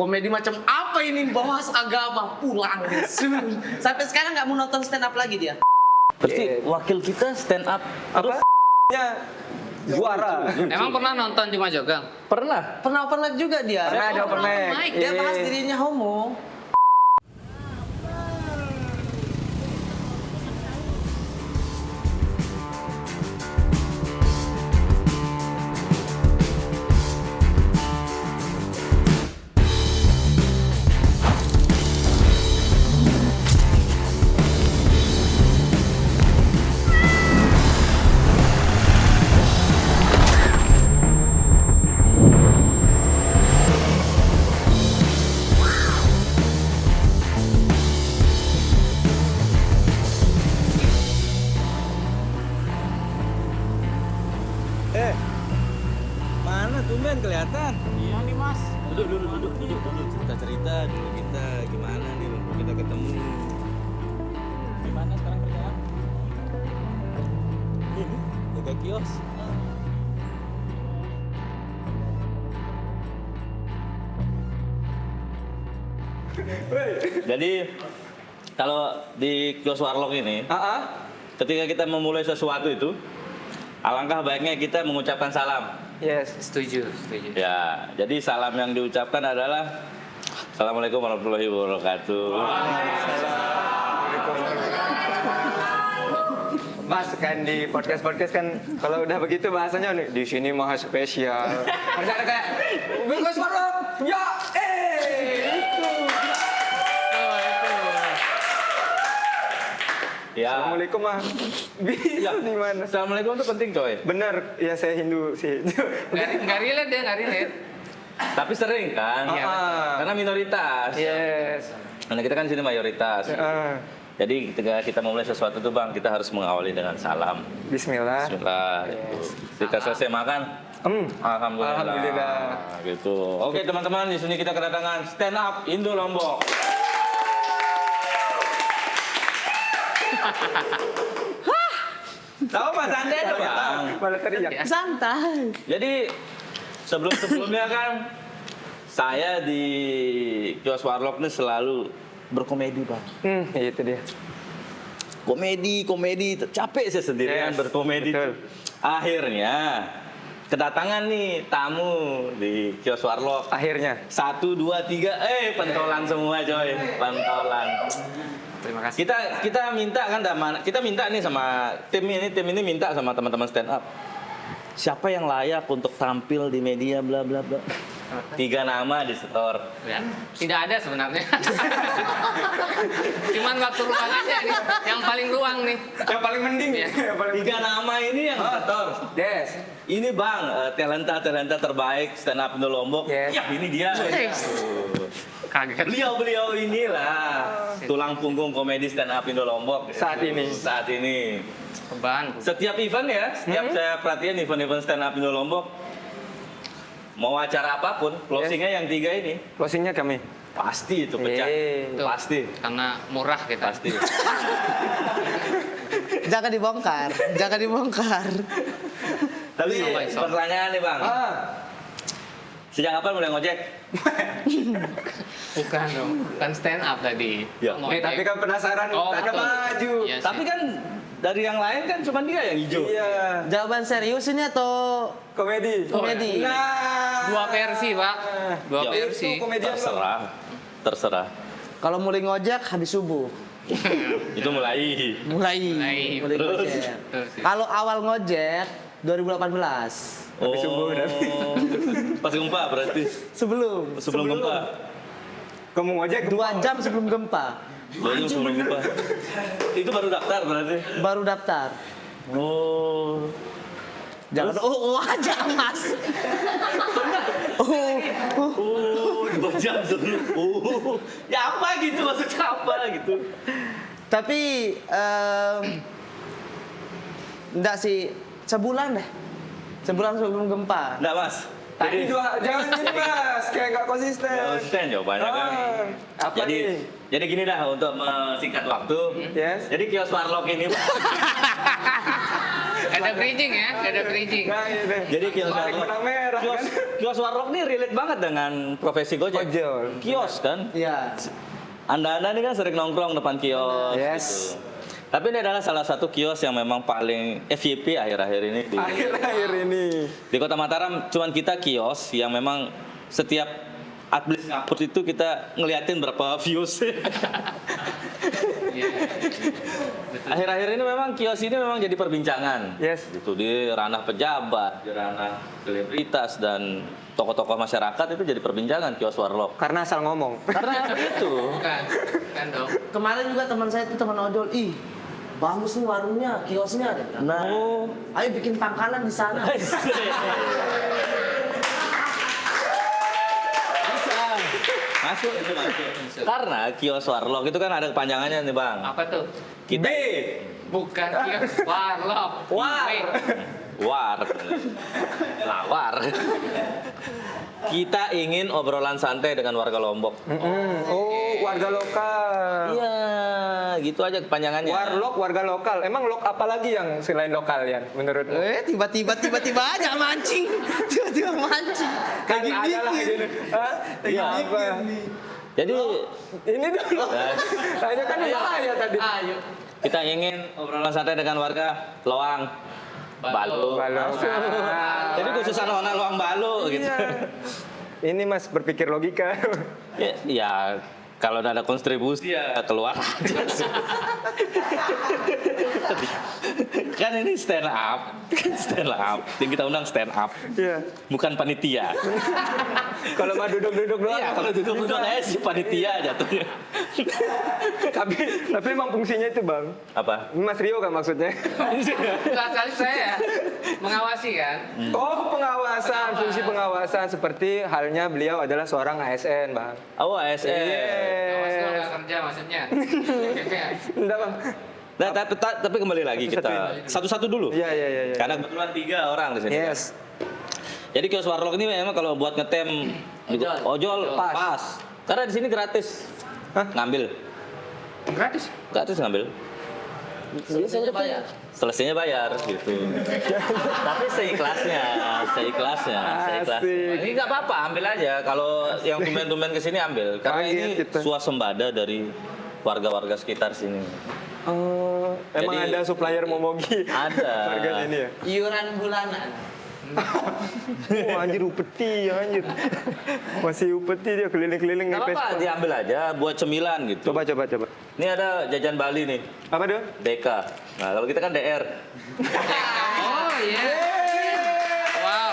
komedi macam apa ini, bahas agama, pulang. Sampai sekarang nggak mau nonton stand up lagi dia. Berarti wakil kita stand up terus. Juara. Emang pernah nonton di Majogang? Pernah. Pernah open mic juga dia. Pernah ada open mic. Dia bahas dirinya homo. Mana tumben kelihatan? Iya nih mas. Duduk. Cerita dulu kita gimana nih waktu kita ketemu. Gimana sekarang kerjaan? Ini jaga kios. Jadi kalau di kios warlock ini, ketika kita memulai sesuatu itu, alangkah baiknya kita mengucapkan salam. Yes. Setuju. Ya, jadi salam yang diucapkan adalah Assalamualaikum warahmatullahi wabarakatuh. Mas kan di podcast kan kalau udah begitu bahasanya nih di sini maha spesial. Ada kayak Bungkus Warlock. Ya, itu. Ya. Assalamualaikum mah. Bisa di mana? Assalamualaikum itu penting coy. Bener, ya saya Hindu sih. Nggak relate dia, nggak relate. Tapi sering kan? Iya, Karena minoritas. Yes. Karena kita kan sini mayoritas. Jadi ketika kita memulai sesuatu tuh bang, kita harus mengawali dengan salam. Bismillah. Bismillah. Kita selesai makan. Alhamdulillah. Alhamdulillah. Gitu. Oke teman-teman, di sini kita kedatangan stand up Indo Lombok. Tahu Pak Santai ada bang? Malah teriak. Santai. Jadi sebelumnya kan saya di kios warlock ini selalu berkomedi bang. Itu dia. Komedi, capek saya sendirian Yes, berkomedi. betul. Akhirnya kedatangan nih tamu di kios warlock. Akhirnya. 1, 2, 3, pentolan semua coy, pentolan. Terima kasih. Kita minta kan, kita minta nih sama tim ini minta sama teman-teman stand up. Siapa yang layak untuk tampil di media bla bla bla. 3 nama di setor. Ya, tidak ada sebenarnya. Cuman waktu ruang aja nih, yang paling ruang nih. Yang paling mending. Iya. Yang paling 3 nama ini yang setor. Yes. Ini bang, talenta terbaik stand up Indo Lombok. Yes. Ya ini dia. Kaget. Beliau inilah tulang punggung komedi stand up Indo Lombok Saat ini. Beban. Setiap event ya, setiap saya perhatian event-event stand up Indo Lombok, mau acara apapun, closingnya yang 3 ini Closingnya kami. pasti itu pecah. Tuh, Pasti. Karena murah kita. Pasti. Jangan dibongkar. Tapi Sob. pertanyaan nih bang, sejak kapan mulai ngojek? Bukan dong, bukan stand up tadi. Ya. Ngojek. Tapi kan penasaran, Oh, ada betul. maju. Iya sih. Tapi kan dari yang lain kan cuma dia yang hijau. Iya. Jawaban serius ini atau Komedi. komedi? Nah. 2 versi pak. 2 Ya, versi. itu komedi. Terserah. Kalau mulai ngojek habis subuh. Itu mulai. Mulai Terus? ngojek. Terus, ya. Kalau awal ngojek 2018. Oh, subuh udah. pas gempa berarti. Sebelum gempa. Kamu ngojek 2 jam sebelum gempa. Baru sebelum gempa. Itu baru daftar berarti. Baru daftar. Oh. Jangan aja Mas. Oh, 2 jam sebelum. Oh. Ya apa gitu maksudnya apa gitu. Tapi enggak sih, sebulan deh. Sebulan sebelum gempa. Enggak, Mas. Tadi jangan ini mas, kayak nggak konsisten. Konsisten jawabannya kan. Apa nih? Jadi gini dah untuk singkat waktu. Yes. Jadi kios warlock ini Pak. Ada bridging ya, ada bridging. Nah, ini. Jadi kios Tarik warlock, benang merah kan. kios warlock nih relate banget dengan profesi Gojek. Ojol. Kios kan. Iya. Anda ini kan sering nongkrong depan kios. Yes. Gitu. Tapi ini adalah salah satu kios yang memang paling FYP akhir-akhir ini Akhir-akhir ini. di Kota Mataram. Cuman kita kios yang memang setiap Adblis ngaput itu kita ngeliatin berapa views. Iya. Akhir-akhir ini memang kios ini memang jadi perbincangan. Yes. Itu di ranah pejabat, di ranah selebritas dan tokoh-tokoh masyarakat itu jadi perbincangan kios warlock. Karena asal ngomong. Karena itu. Bukan, kan dong. Kemarin juga teman saya itu teman ojol, ih bagus nih warungnya, kiosnya. Dia bilang, Nah, ayo bikin pangkalan di sana. bisa. Masuk itu masuk. Karena kios warlock itu kan ada kepanjangannya nih bang. Apa tuh? Kita Bukan kios warlock. War. Wait. war, lawar. Kita ingin obrolan santai dengan warga Lombok. Oh, warga lokal. Iya, gitu aja kepanjangannya. Warlock, warga lokal. Emang lok apa lagi yang selain lokal ya menurut lo? Tiba-tiba aja mancing. Tiba-tiba mancing. Kan ada lah gini. Hah? Iya. Apa? Jadi Ini dulu. Nah. Tanya kan bahaya tadi. Ayo. kita ingin obrolan santai dengan warga Loang. Balu. Balu. Jadi khusus anak-anak Loang Balu gitu. Iya. Ini Mas berpikir logika. Ya, kalau ada kontribusi ya keluar aja sih. Kan ini stand up, Yang kita undang stand up, Iya. bukan panitia. Kalau mah duduk-duduk doang. Iya, kalau duduk-duduk aja sih panitia jatuhnya. tapi emang fungsinya itu, Bang. Apa? Mas Rio kan maksudnya? Enggak kali saya mengawasi kan. Oh, pengawasan, fungsi pengawasan seperti halnya beliau adalah seorang ASN, Bang. Oh, ASN. Awas lo nggak Yes. kerja maksudnya. Enggak, Bang. Nah, tapi kembali lagi kita satu-satu dulu. Iya. Karena kebetulan 3 orang di sini. Yes. Jadi kios warlock ini memang kalau buat ngetem ojol pas. Karena di sini gratis. Hah? Ngambil. Gratis. Gratis ngambil. Selesainya bayar. Selesainya bayar gitu. Tapi seikhlasnya. Asik. Ini nggak apa-apa, ambil aja. Kalau yang tumben-tumben kesini ambil. Karena Kaget ini kita. swasembada dari warga-warga sekitar sini. Oh, emang Jadi- ada supplier momogi? Ada. Harga sini ya? Iuran bulanan. Oh, anjir upeti, anjir. Masih upeti dia keliling-keliling Nggak ngepes. apa-apa, diambil aja buat cemilan gitu. Coba. Ini ada jajan Bali nih, Apa tuh? DK. Nah, kalau kita kan DR. Oh iya. Wow.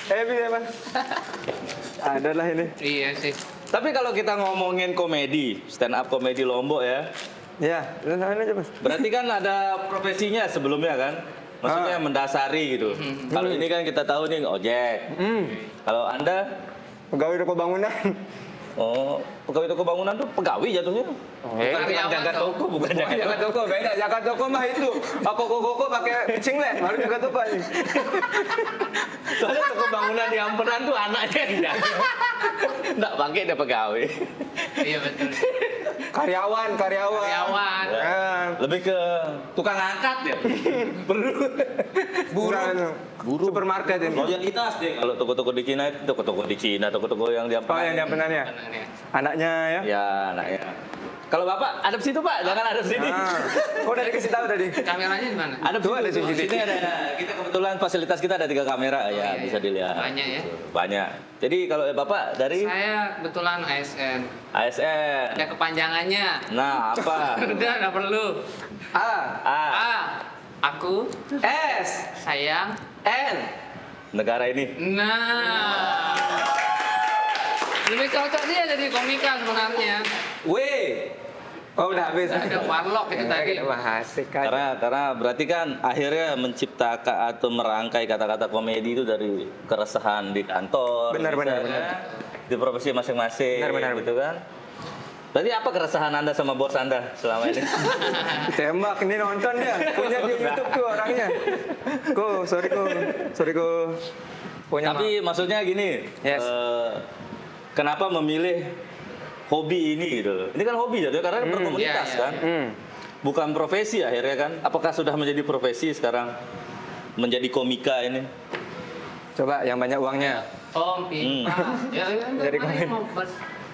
Happy ya, Bang? Ada lah ini. Iya sih. Tapi kalau kita ngomongin komedi, stand up komedi Lombok ya, Ya, lanjutin aja, Mas. berarti kan ada profesinya sebelumnya kan? Maksudnya mendasari gitu. Kalau ini kan kita tahu nih ojek. Kalau Anda, Pegawai toko bangunan. oh, pegawai toko bangunan tuh pegawai jatuhnya. Bukan tukang karyawan jaga dong. toko, bukan Oh, jaga jaga toko. toko beda. Jaga toko mah itu. Koko pakai cinglet, baru jaga toko ini. Soalnya toko bangunan di Ampenan tuh anaknya yang jaga. Nggak pakai dia pegawai. Iya betul. Karyawan. Karyawan. Nah, Lebih ke tukang angkat ya. Buru. Supermarket ini. Loyalitas deh. Kalau toko-toko di Cina itu toko-toko yang di Oh, Ampenan. yang di Ampenannya. Benarnya. Anaknya ya. Ya, anaknya. Kalau Bapak ada situ Pak, jangan ada sini. Nah. Oh, udah dikasih tahu tadi. Kameranya di mana? Ada Tuh, ada situ. CCTV. Sini ada. Kita kebetulan fasilitas kita ada 3 kamera ya, iya, bisa iya. dilihat. Banyak ya? Banyak. Jadi kalau Bapak dari Saya kebetulan ASN. ASN. Ada kepanjangannya. Nah, apa? Udah nggak perlu. A, A. A. Aku S, sayang. N. Negara ini. Nah. Lebih cocok dia jadi komika sebenarnya. W. Oh, udah habis. Ada warlock itu tadi. Kita bahas asik kan. Karena berarti kan akhirnya menciptakan atau merangkai kata-kata komedi itu dari keresahan di kantor. Benar, bisa, benar, ya, benar. Di profesi masing-masing. Benar, gitu kan. Berarti apa keresahan Anda sama bos Anda selama ini? Tembak ini nonton dia. Punya di YouTube tuh orangnya. Sorry ko. Punya Tapi maksudnya gini, Yes. kenapa memilih hobi ini gitu loh? Ini kan hobi jadi karena berkomunitas Iya, iya. kan. bukan profesi akhirnya kan? Apakah sudah menjadi profesi sekarang? Menjadi komika ini? Coba yang banyak uangnya. Ya, Jadi paling komen. mau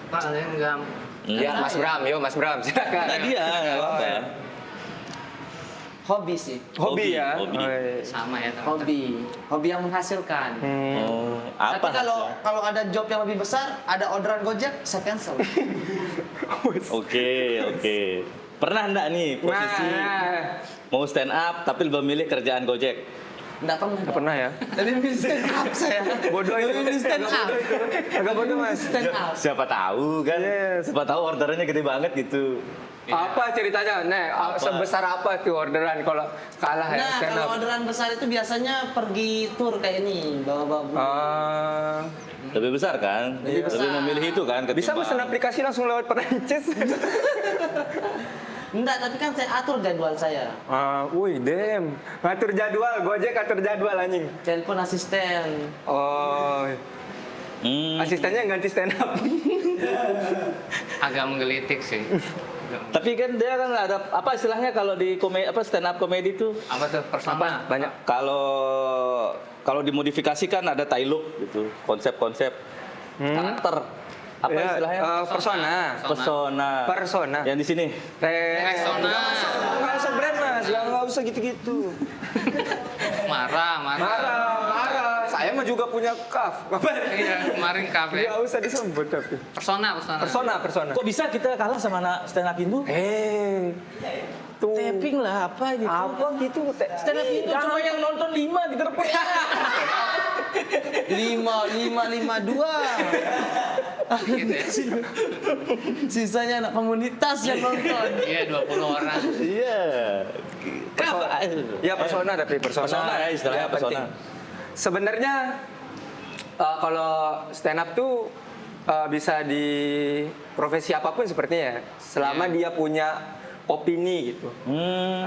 paling enggak. Ya, Mas Bram, yo Mas Bram, silakan. Tadi ya, nggak apa-apa. Hobi sih. Hobi ya. Hobi. Oh, iya. Sama ya teman-teman. Hobi yang menghasilkan. Oh, Tapi apa? kalau ada job yang lebih besar, ada orderan Gojek, saya cancel. Oke. Pernah enggak nih posisi mau stand up tapi lebih milih kerjaan Gojek? Enggak pernah. Nggak pernah ya? Lebih milih stand up saya. Bodoh itu. Lebih milih stand up. Agak bodoh Mas. Stand up. Siapa tahu kan? Yes. Siapa tahu orderannya gede banget gitu. Apa ceritanya? Nah, Apa? sebesar apa tuh orderan kalau kalah ya Nah, stand kalau up? orderan besar itu biasanya pergi tour kayak ini, bawa-bawa buku. Lebih besar kan? Lebih besar. Lebih memilih itu kan Bisa ketimbang- pesan aplikasi langsung lewat Perancis. Enggak, tapi kan saya atur jadwal saya. Wih, damn. Ngatur jadwal, Gojek atur jadwal anjing. Telepon asisten. Oh, asistennya yang ganti stand up. Agak menggelitik sih. Tapi kan dia kan ada apa istilahnya kalau di stand up comedy itu Apa tuh persona? Banyak. kalau dimodifikasikan ada tai look gitu, konsep-konsep karakter. Apa Ya, istilahnya? persona. Persona. Yang di sini. Persona. Nggak usah brand Mas, nggak usah gitu-gitu. Marah. Marah. Saya mah juga punya kaf. Iya, kemarin kafe. Nggak usah disebut tapi. Persona. Persona. Kok bisa kita kalah sama anak stand up Indo? Tuh. Tapping lah apa gitu. Apa gitu? Stand up Indo cuma yang nonton 5 di gerbang. 552. Gitu ya. Sisanya anak komunitas yang nonton. Iya, 20 orang. Iya. Ya persona tapi persona. Persona ya, istilahnya Ya, persona. penting. Sebenarnya kalau stand up tuh bisa di profesi apapun sepertinya ya, selama dia punya opini gitu.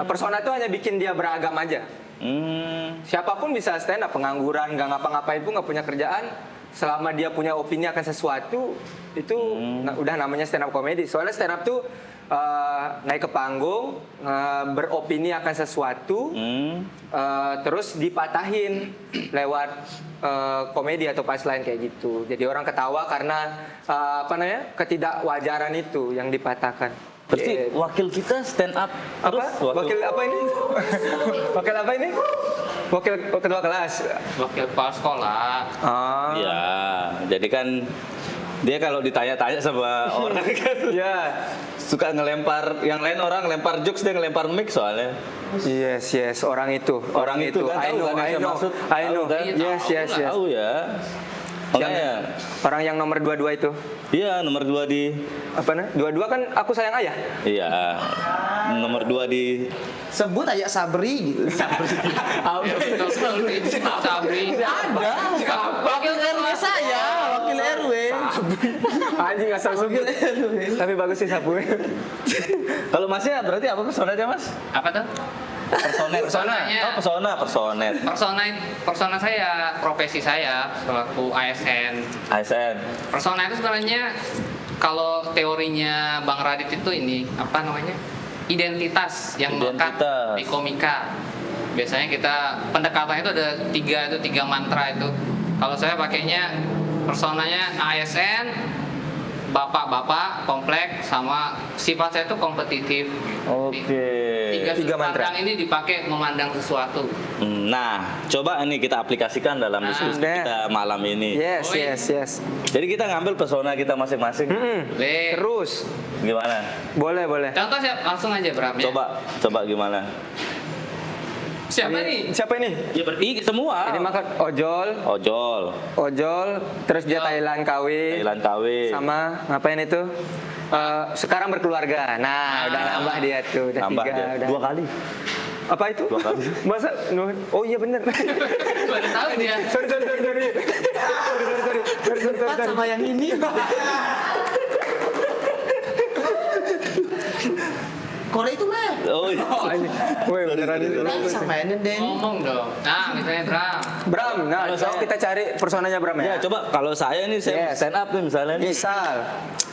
Persona tuh hanya bikin dia beragam aja. Siapapun bisa stand up, pengangguran, nggak ngapa-ngapain pun nggak punya kerjaan, selama dia punya opini akan sesuatu itu udah namanya stand up comedy. Soalnya stand up tuh naik ke panggung, beropini akan sesuatu, terus dipatahin lewat komedi atau punchline kayak gitu. Jadi orang ketawa karena ketidakwajaran itu yang dipatahkan. Berarti wakil kita stand up terus Wakil apa ini? Wakil apa ini? Wakil ketua kelas. Wakil kepala sekolah. Iya, jadi kan dia kalau ditanya-tanya sama orang kan Ya. suka ngelempar, yang lain orang lempar jokes, dia ngelempar mic soalnya. Yes, orang itu. Orang itu kan I tahu know, kan yang I saya know. maksud? I know. Tahu kan? Yes. Tahu ya. Makanya, Orang yang nomor 22 itu. iya nomor 2 di, Apa nih? 22 kan aku sayang ayah. iya nomor 2 di, Sebut aja Sabri gitu. Sabri. Ada. Wakil RW saya, wakil RW. Anjing asal Wakil sebut. RW. Tapi bagus sih sapu. kalau masnya berarti apa personanya mas? Apa tuh? Personet. Personanya. Oh personet. Persona saya, profesi saya selaku ASN. ASN. Persona itu sebenarnya kalau teorinya Bang Radit itu ini apa namanya? Identitas yang melekat Identitas. di komika. Biasanya kita pendekatannya itu ada tiga mantra itu. Kalau saya pakainya personanya ASN, bapak-bapak, komplek, sama sifat saya itu kompetitif. Oke. Tiga Tiga sudut mantra. pandang ini dipakai memandang sesuatu. Nah, coba ini kita aplikasikan dalam diskusi Nah. kita malam ini. Yes. Jadi kita ngambil persona kita masing-masing. Le. Terus. Gimana? Boleh. Contoh siapa? Langsung aja Bram ya. Coba gimana? Siapa nih? Siapa ini? Ya berarti semua. Ini makan ojol, terus dia Thailand KW. Thailand KW. Sama ngapain itu? Sekarang berkeluarga. Nah, udah nambah dia tuh, udah Nambah 3. dia. Udah. 2 kali. Apa itu? 2 kali. Masa? Oh iya bener. Baru tahu dia. sorry. Empat sama yang ini. Korea itu mah. Oh iya. Woi, beneran ini. Nah, sama ini Den. Ngomong dong. Nah, misalnya Bram. Bram, nah Kalau coba saya- kita cari personanya Bram Ya ya. coba kalau saya nih saya Yes. stand up nih misalnya nih. Misal.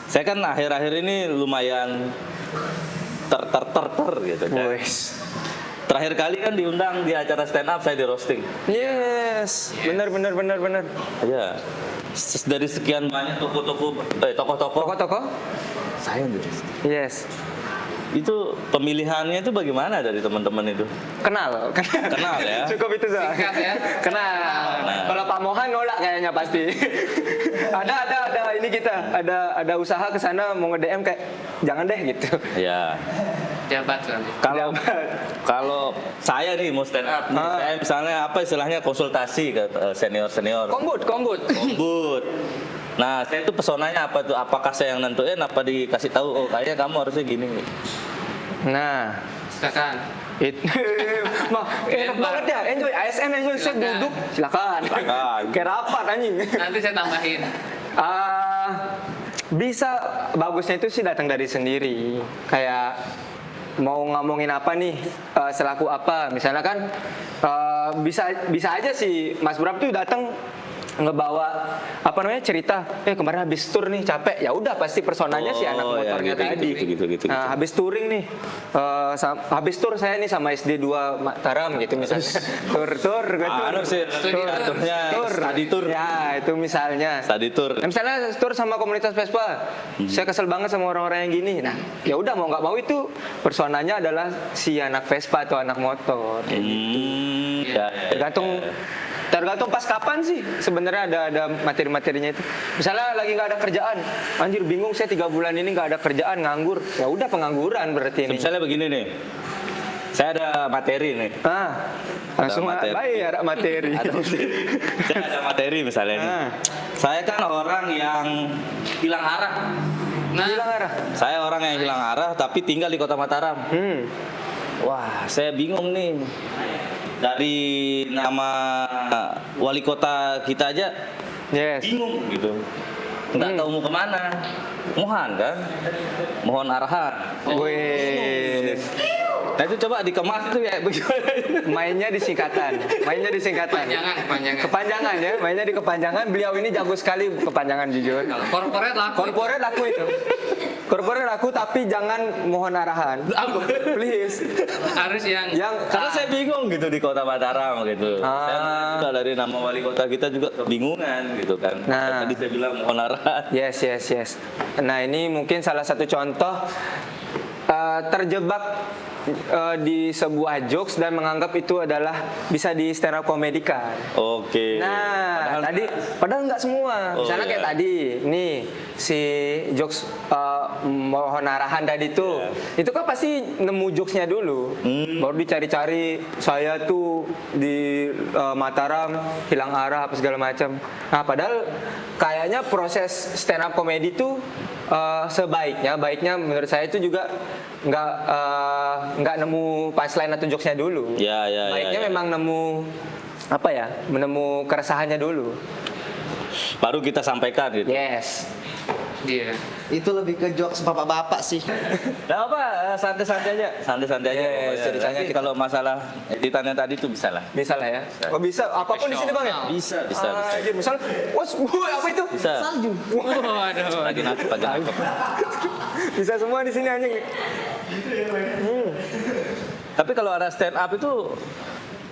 Saya kan akhir-akhir ini lumayan ter gitu kan. Wes. Terakhir kali kan diundang di acara stand up saya di roasting. Yes, benar. Ya. Dari sekian banyak tokoh-tokoh Tokoh-tokoh? saya di roasting. Yes. Itu pemilihannya itu bagaimana dari teman-teman itu? Kenal ya. Cukup itu Zah. Singkat ya. Kenal. Nah. Kalau Pak Mohan nolak kayaknya pasti. ada ini kita ada usaha ke sana mau nge-DM kayak jangan deh gitu. Ya. Jabat soalnya. Kalau saya nih mau stand up nih, saya misalnya apa istilahnya konsultasi ke senior. Kombut. Nah, saya itu pesonanya apa tuh? Apakah saya yang nentuin apa dikasih tahu? Oh, kayaknya kamu harusnya gini. Nah, Silakan. enak banget ya, enjoy ASN enjoy, saya Silakan. duduk, silakan. Kayak rapat anjing. Nanti saya tambahin. Bisa bagusnya itu sih datang dari sendiri. Kayak mau ngomongin apa nih, selaku apa, misalnya kan bisa aja sih Mas Bram tuh datang ngebawa apa namanya cerita kemarin habis tur nih capek, ya udah pasti personanya si anak motornya tadi. Gitu. Nah, habis touring nih, habis tur saya nih sama SD 2 Mataram gitu misalnya. tur study tour. Ya itu misalnya. Study tour. Nah, misalnya tur sama komunitas Vespa, saya kesel banget sama orang-orang yang gini. Nah, ya udah mau nggak mau itu personanya adalah si anak Vespa atau anak motor. Ya. Tergantung pas kapan sih sebenarnya ada materi-materinya itu. Misalnya lagi nggak ada kerjaan, anjir bingung saya 3 bulan ini nggak ada kerjaan, nganggur. Ya udah pengangguran berarti ini. Misalnya begini nih, saya ada materi nih. Langsung materi. bayar materi. Saya ada materi misalnya nih. Saya kan orang yang hilang arah. Nah, Hilang arah. Saya orang yang hilang arah tapi tinggal di Kota Mataram. Wah, saya bingung nih. Dari nama wali kota kita aja bingung gitu. Nggak tahu mau kemana. Mohon arahan. Wih. Nah itu coba dikemas tuh ya bagaimana? Mainnya di singkatan. Kepanjangan ya. Mainnya di kepanjangan. Beliau ini jago sekali kepanjangan jujur. kalau corporate laku. Itu. Corporate laku tapi jangan mohon arahan. Please. Harus yang Karena saya bingung gitu di Kota Mataram gitu. Saya juga dari nama wali kota kita juga kebingungan gitu kan. Nah. Tadi saya bilang mohon arahan. Yes. Nah ini mungkin salah satu contoh terjebak di sebuah jokes dan menganggap itu adalah bisa di stand up komedikan. Oke. Nah, padahal nggak semua. Misalnya kayak tadi, nih si jokes mohon arahan tadi tuh, itu kan pasti nemu jokesnya dulu, baru dicari-cari. Saya tuh di Mataram hilang arah apa segala macam. Nah, padahal kayaknya proses stand up komedi tuh baiknya menurut saya itu juga nggak nemu punchline atau jokesnya dulu. Baiknya memang menemu keresahannya dulu. Baru kita sampaikan gitu. Yes. Iya. Itu lebih ke jokes bapak-bapak sih. Nah apa santai-santai aja. Yes, ceritanya Nanti kalau masalah editannya tadi tuh bisa lah. Bisa lah ya. Oh bisa, apapun di sini Bang ya? Bisa. Misal, apa itu? Bisa. Salju. Waduh. Lagi nangkep. Bisa semua di sini anjing. Tapi kalau ada stand up itu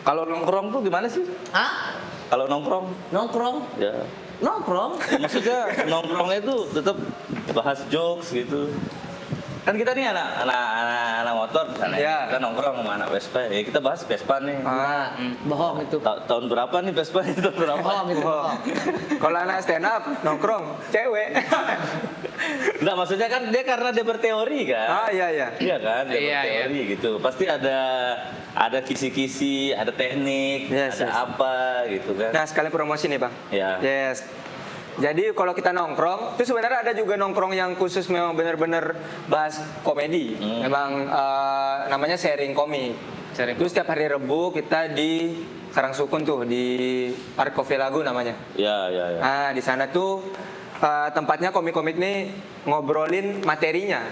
kalau nongkrong tuh gimana sih? Hah? Kalau nongkrong? Nongkrong? Ya. Nongkrong? Maksudnya nongkrongnya itu tetap bahas jokes gitu. Kan kita nih anak motor misalnya. Ya. Kita nongkrong sama anak Vespa. Ya kita bahas Vespa nih. Bohong itu. Tahun berapa nih Vespa itu? Tahun berapa? Bohong itu. Bohong. Kalau anak stand up nongkrong cewek. Enggak, maksudnya kan dia karena dia berteori kan. Iya. Iya kan, dia Iya, berteori gitu. Pasti ada kisi-kisi, ada teknik, Yes. apa gitu kan. Nah sekali promosi nih Bang. Ya. Yes. Jadi kalau kita nongkrong, itu sebenarnya ada juga nongkrong yang khusus memang benar-benar bahas komedi. Memang namanya sharing komik. Itu setiap hari Rebu kita di Karangsukun tuh di Art Coffee Lagu namanya. Ya. Nah di sana tuh tempatnya komik-komik nih ngobrolin materinya.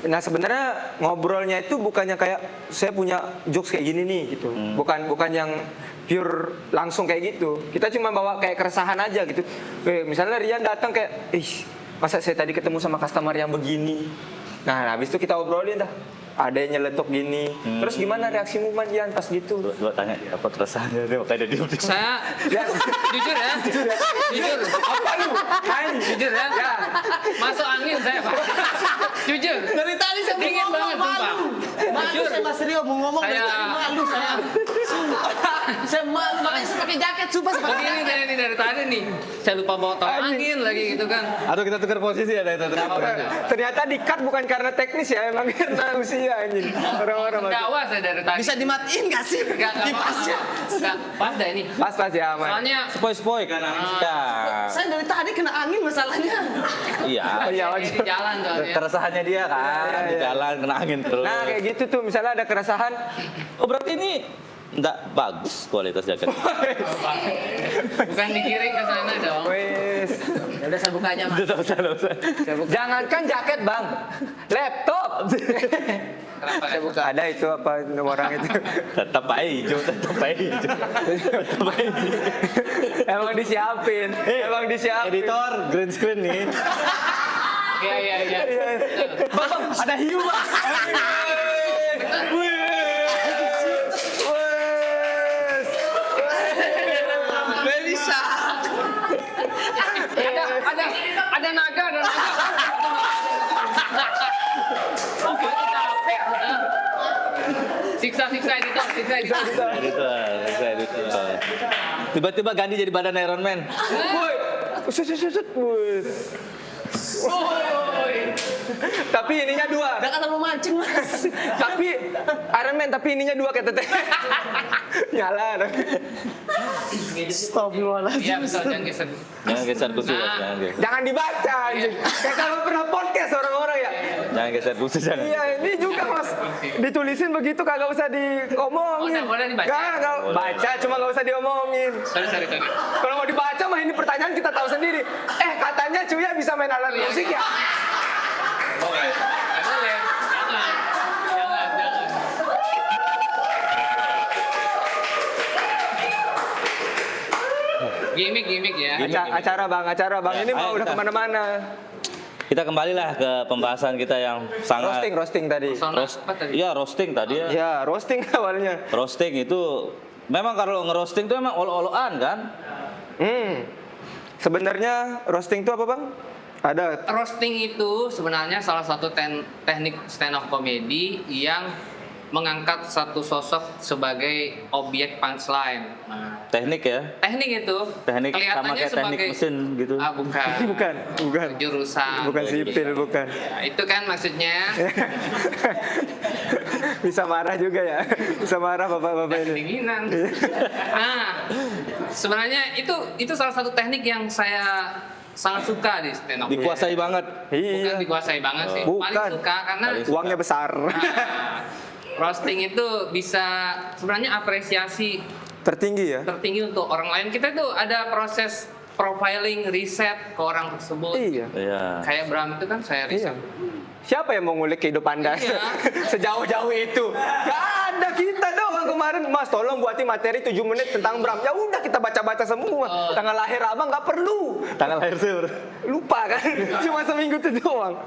Nah sebenarnya ngobrolnya itu bukannya kayak saya punya jokes kayak gini nih gitu. Bukan yang pure langsung kayak gitu. Kita cuma bawa kayak keresahan aja gitu. Misalnya Rian datang kayak, masa saya tadi ketemu sama customer yang begini. Nah, habis itu kita obrolin dah. Ada yang nyeletuk gini. Terus gimana reaksimu Man Ian pas gitu? Gua tanya apa keresahannya dia makanya dia diem. Saya jujur ya. Jujur. Apa lu? Jujur ya. Masuk angin saya, Pak. Jujur. Dari tadi saya Dingin ngomong, banget, malu. sumpah. Malu Jujur. saya Mas Rio mau ngomong dari Saya- tadi malu saya. Sumpah. Saya malu, makanya saya pakai jaket, sumpah saya pakai Begini jaket. dari tadi nih. Saya lupa bawa tolak angin lagi gitu kan. Aduh kita tukar posisi ada itu. Ternyata di-cut bukan karena teknis ya, emang karena usia anjing. Orang-orang masih. Dakwah saya dari tadi. Bisa dimatiin nggak sih? Enggak Kipasnya. Enggak, pas dah ini. Pas ya aman. Soalnya Spoi kan ya. Saya dari tadi kena angin masalahnya. Iya. Oh iya, di jalan soalnya. Keresahannya dia kan Iya, di iya. jalan kena angin terus. Nah, kayak gitu tuh misalnya ada keresahan. Oh berarti ini enggak bagus kualitas jaket. Bukan dikirim ke sana dong. Wes. Ya udah saya buka aja Mas. Tidak usah. Jangankan jaket, Bang. Laptop. Kenapa? Saya buka ada itu apa orang itu. Tetap hijau. Emang disiapin. Emang disiapin. Editor green screen nih. Iya. Bang, ada hiu, Bang. Wes. Baby shark. Ada naga. Oke, capek. Siksa editor. Editor. Tiba-tiba ganti jadi badan Iron Man. Woi. Set. Woi. Tapi ininya 2. Udah kata mau mancing Mas. Tapi Iron Man tapi ininya 2 kayak teteh. Nyala. Astagfirullahaladzim. Iya, betul, jangan geser. Jangan geser kursi, Mas. Nah. Jangan geser. Jangan dibaca anjing. Kayak kalau pernah podcast orang-orang ya. Jangan geser kursi jangan. Iya, ini juga Mas. Ditulisin begitu kagak usah diomongin. Boleh dibaca? Enggak, baca cuma enggak usah diomongin. Sorry. Kalau mau dibaca mah ini pertanyaan kita tahu sendiri. Katanya Cuya bisa main alat musik ya? Boleh. Jangan. Gimik ya. Acara bang, Ya, ini mah ayo udah kita. kemana-mana. Kita kembalilah ke pembahasan kita yang sangat Roasting tadi. Apa tadi? Iya, roasting tadi ya. Ya, roasting awalnya. Roasting itu memang kalau ngerosting itu memang olo-oloan kan? Sebenarnya roasting itu apa bang? Ada. Roasting itu sebenarnya salah satu teknik stand up comedy yang mengangkat satu sosok sebagai objek punchline. Nah, Teknik ya. teknik itu Teknik sama kelihatannya kayak teknik sebagai mesin gitu. bukan. Bukan. Jurusan. Bukan sipil, bukan. Ya, itu kan maksudnya Bisa marah juga ya. Bisa marah bapak-bapak ini. kedinginan. Nah, sebenarnya itu salah satu teknik yang saya sangat suka di stand up. Dikuasai banget. Bukan Iya. dikuasai banget sih. Bukan. Paling suka karena Uangnya besar. roasting itu bisa sebenarnya apresiasi Tertinggi ya. tertinggi untuk orang lain. Kita tuh ada proses profiling, riset ke orang tersebut. Iya. Iya. Kayak Bram itu kan saya Iya. riset. Siapa yang mau ngulik kehidupan Anda Iya. sejauh-jauh itu? Gak ada, kita doang kemarin. Mas, tolong buatin materi 7 menit tentang Bram. Ya udah kita baca-baca semua. Tanggal lahir abang nggak perlu. Tanggal lahir saya Lupa kan? Cuma seminggu itu doang.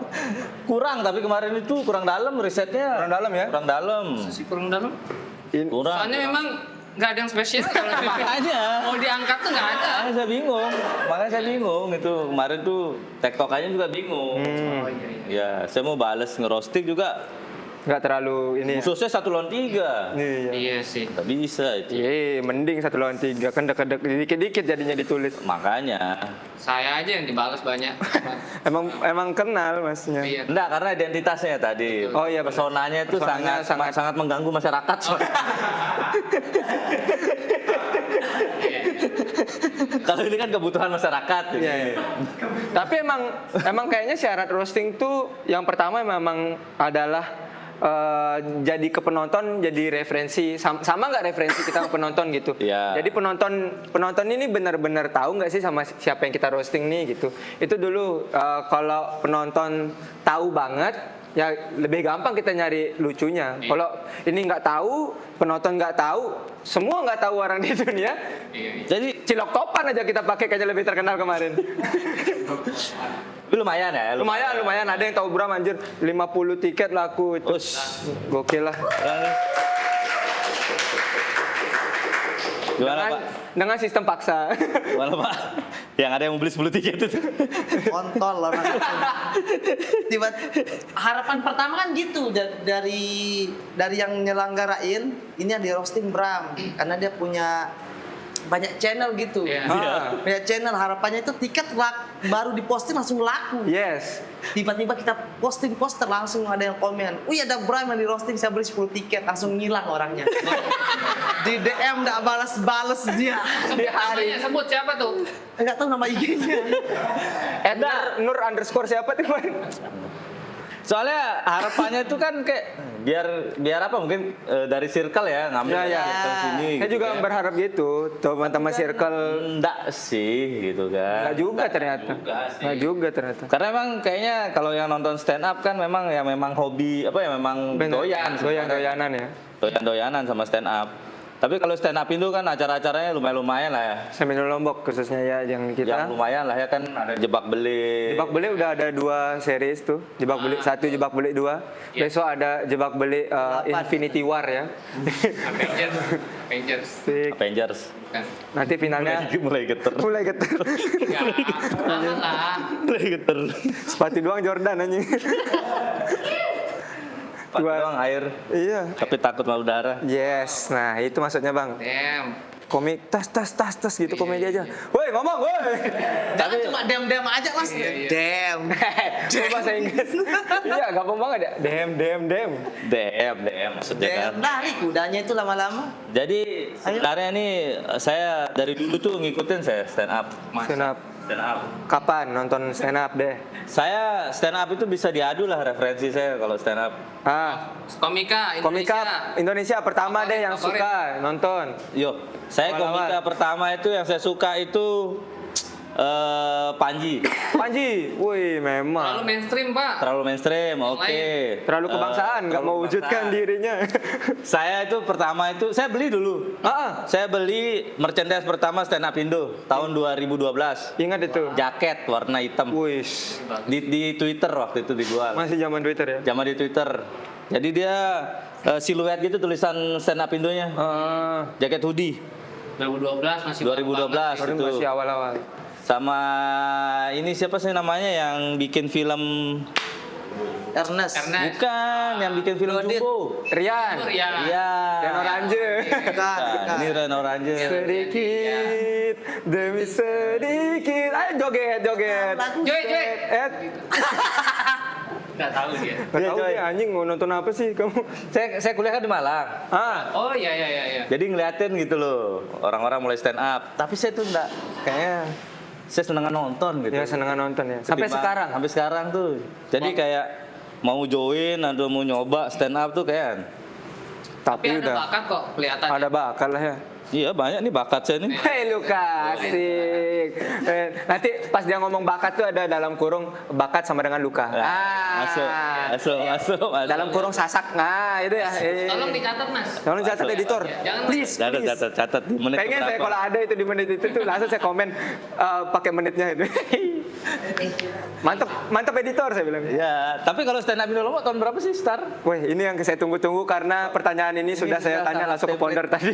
kurang tapi kemarin itu kurang dalam risetnya. Kurang dalam ya? Kurang dalam. Sih kurang dalam. Kurang. Soalnya memang nggak ada yang spesial kalau Makanya. mau diangkat tuh nggak ada. Makanya saya bingung itu kemarin tuh tektokannya juga bingung. Oh, iya. Ya, saya mau bales ngerosting juga Nggak terlalu ini ya. khususnya 1 lawan 3. Iya. Iya sih. Nggak bisa itu. Iya, mending 1 lawan 3. Kan deket-deket dikit-dikit jadinya ditulis. Makanya. Saya aja yang dibalas banyak. Emang kenal masnya. Iya. Enggak, karena identitasnya tadi. Oh iya, benar. Personanya itu Personanya sangat mengganggu masyarakat. Kalau ini kan kebutuhan masyarakat. Jadi. Iya, iya. Tapi emang kayaknya syarat roasting tuh yang pertama memang adalah jadi ke penonton jadi referensi sama nggak referensi kita ke penonton gitu. Iya. Jadi penonton ini benar-benar tahu nggak sih sama siapa yang kita roasting nih gitu. Itu dulu kalau penonton tahu banget ya lebih gampang kita nyari lucunya. Iya. Kalau ini nggak tahu, penonton nggak tahu, semua nggak tahu orang di dunia. Iya. Jadi Cilok topan aja kita pakai kayaknya lebih terkenal kemarin. Tapi lumayan ya? Lumayan. Ada yang tahu Bram anjir 50 tiket laku itu. Gokil lah. Gimana Pak? Dengan sistem paksa. Gimana Pak? Yang ada yang mau beli 10 tiket itu. Kontol orang itu. Tiba harapan pertama kan gitu dari yang nyelenggarain ini yang di roasting Bram karena dia punya banyak channel gitu. Banyak channel, harapannya itu tiket baru diposting langsung laku. Yes. Tiba-tiba kita posting poster langsung ada yang komen, "Wih, ada Bram yang di roasting, saya beli 10 tiket." Langsung ngilang orangnya. Di DM enggak balas dia. Namanya sebut siapa tuh? Enggak tahu nama IG-nya. Nur__ siapa tuh? Soalnya harapannya itu kan kayak biar apa mungkin dari circle ya ngambil Ya. ke sini. Saya gitu juga kan. berharap gitu, teman-teman circle. Enggak sih gitu kan. Enggak juga ternyata. Enggak juga ternyata. Karena emang kayaknya kalau yang nonton stand up kan memang hobi apa ya memang Doyan-doyanan ya. doyan-doyanan sama stand up. Tapi kalau stand up itu kan acara-acaranya lumayan lah ya. Seminar Lombok khususnya ya yang Yang kita. lumayan lah ya kan ada jebak beli. Jebak beli udah ada 2 series tuh. Jebak beli 1, jebak beli 2. Besok ada jebak beli Infinity War ya. Avengers. Sik. Avengers. Kan. Nanti finalnya Mulai geter. mulai geter. Jangan lah. Mulai geter. Sepatu doang Jordan anjing. Pak doang air. Iya. Tapi takut sama udara. Yes, nah itu maksudnya bang. Damn. Komik tas gitu komedi aja. Woi ngomong woi. Jangan cuma dem aja Mas. Dem. Coba bahasa Inggris. Iya gampang banget ya. DM. DM maksudnya kan. Dem lari kudanya itu lama-lama. Jadi sebenarnya nih saya dari dulu tuh ngikutin saya stand up. Stand up. Stand up. Kapan nonton stand up deh? Saya stand up itu bisa diadu lah referensi saya kalau stand up. Komika Indonesia. Komika Indonesia pertama deh yang Favorit. suka nonton. Yo, saya Awal-awal. komika pertama itu yang saya suka itu Panji. Panji, wih Terlalu memang mainstream Pak. Terlalu mainstream, oke. terlalu kebangsaan, nggak terlalu mewujudkan kebangsaan. dirinya. Saya itu pertama itu saya beli dulu. Saya beli merchandise pertama stand up Indo tahun 2012. Ingat itu. Jaket warna hitam. Wih, Di Twitter waktu itu dijual. masih zaman Twitter ya. Zaman di Twitter. Jadi dia siluet gitu tulisan stand up Indonya. Jaket hoodie 2012 masih 2012 banget sih. itu. Masih awal-awal. Sama ini siapa sih namanya yang bikin film? Ernest. Bukan, yang bikin film Dodit. Jumbo. Rian. Ya. Iya. Rian Orange. Bukan. Ini Ren Orange. Sedikit demi sedikit. Ayo joget. Joy. Enggak tahu dia. Gak Iya, tahu coy. nih anjing mau nonton apa sih kamu? Saya kuliah kan di Malang. Oh iya. Jadi ngeliatin gitu loh, orang-orang mulai stand up. Tapi saya tuh enggak, kayaknya saya senengan nonton gitu. Ya senengan nonton ya. Sampai Ketimbang- sekarang. Sampai sekarang tuh. Jadi kayak mau join atau mau nyoba stand up tuh kayak. Tapi Tapi ada udah bakat kok kelihatan. ada bakat lah ya. Iya banyak nih bakat saya nih. Hei lu kasih. Nanti pas dia ngomong bakat tuh ada dalam kurung bakat sama dengan luka. Masuk. Dalam kurung sasak. Nah, itu ya. Tolong dicatat Mas. Tolong catat Masuk. editor. Jangan. Please. Catat di menit Pengen saya keberapa. kalau ada itu di menit itu tuh langsung saya komen pakai menitnya itu. Mantap editor saya bilang. Ya, tapi kalau stand up Indo Lombok tahun berapa sih start? Wih, ini yang saya tunggu-tunggu karena pertanyaan ini sudah saya sudah tanya sangat langsung ke founder tadi.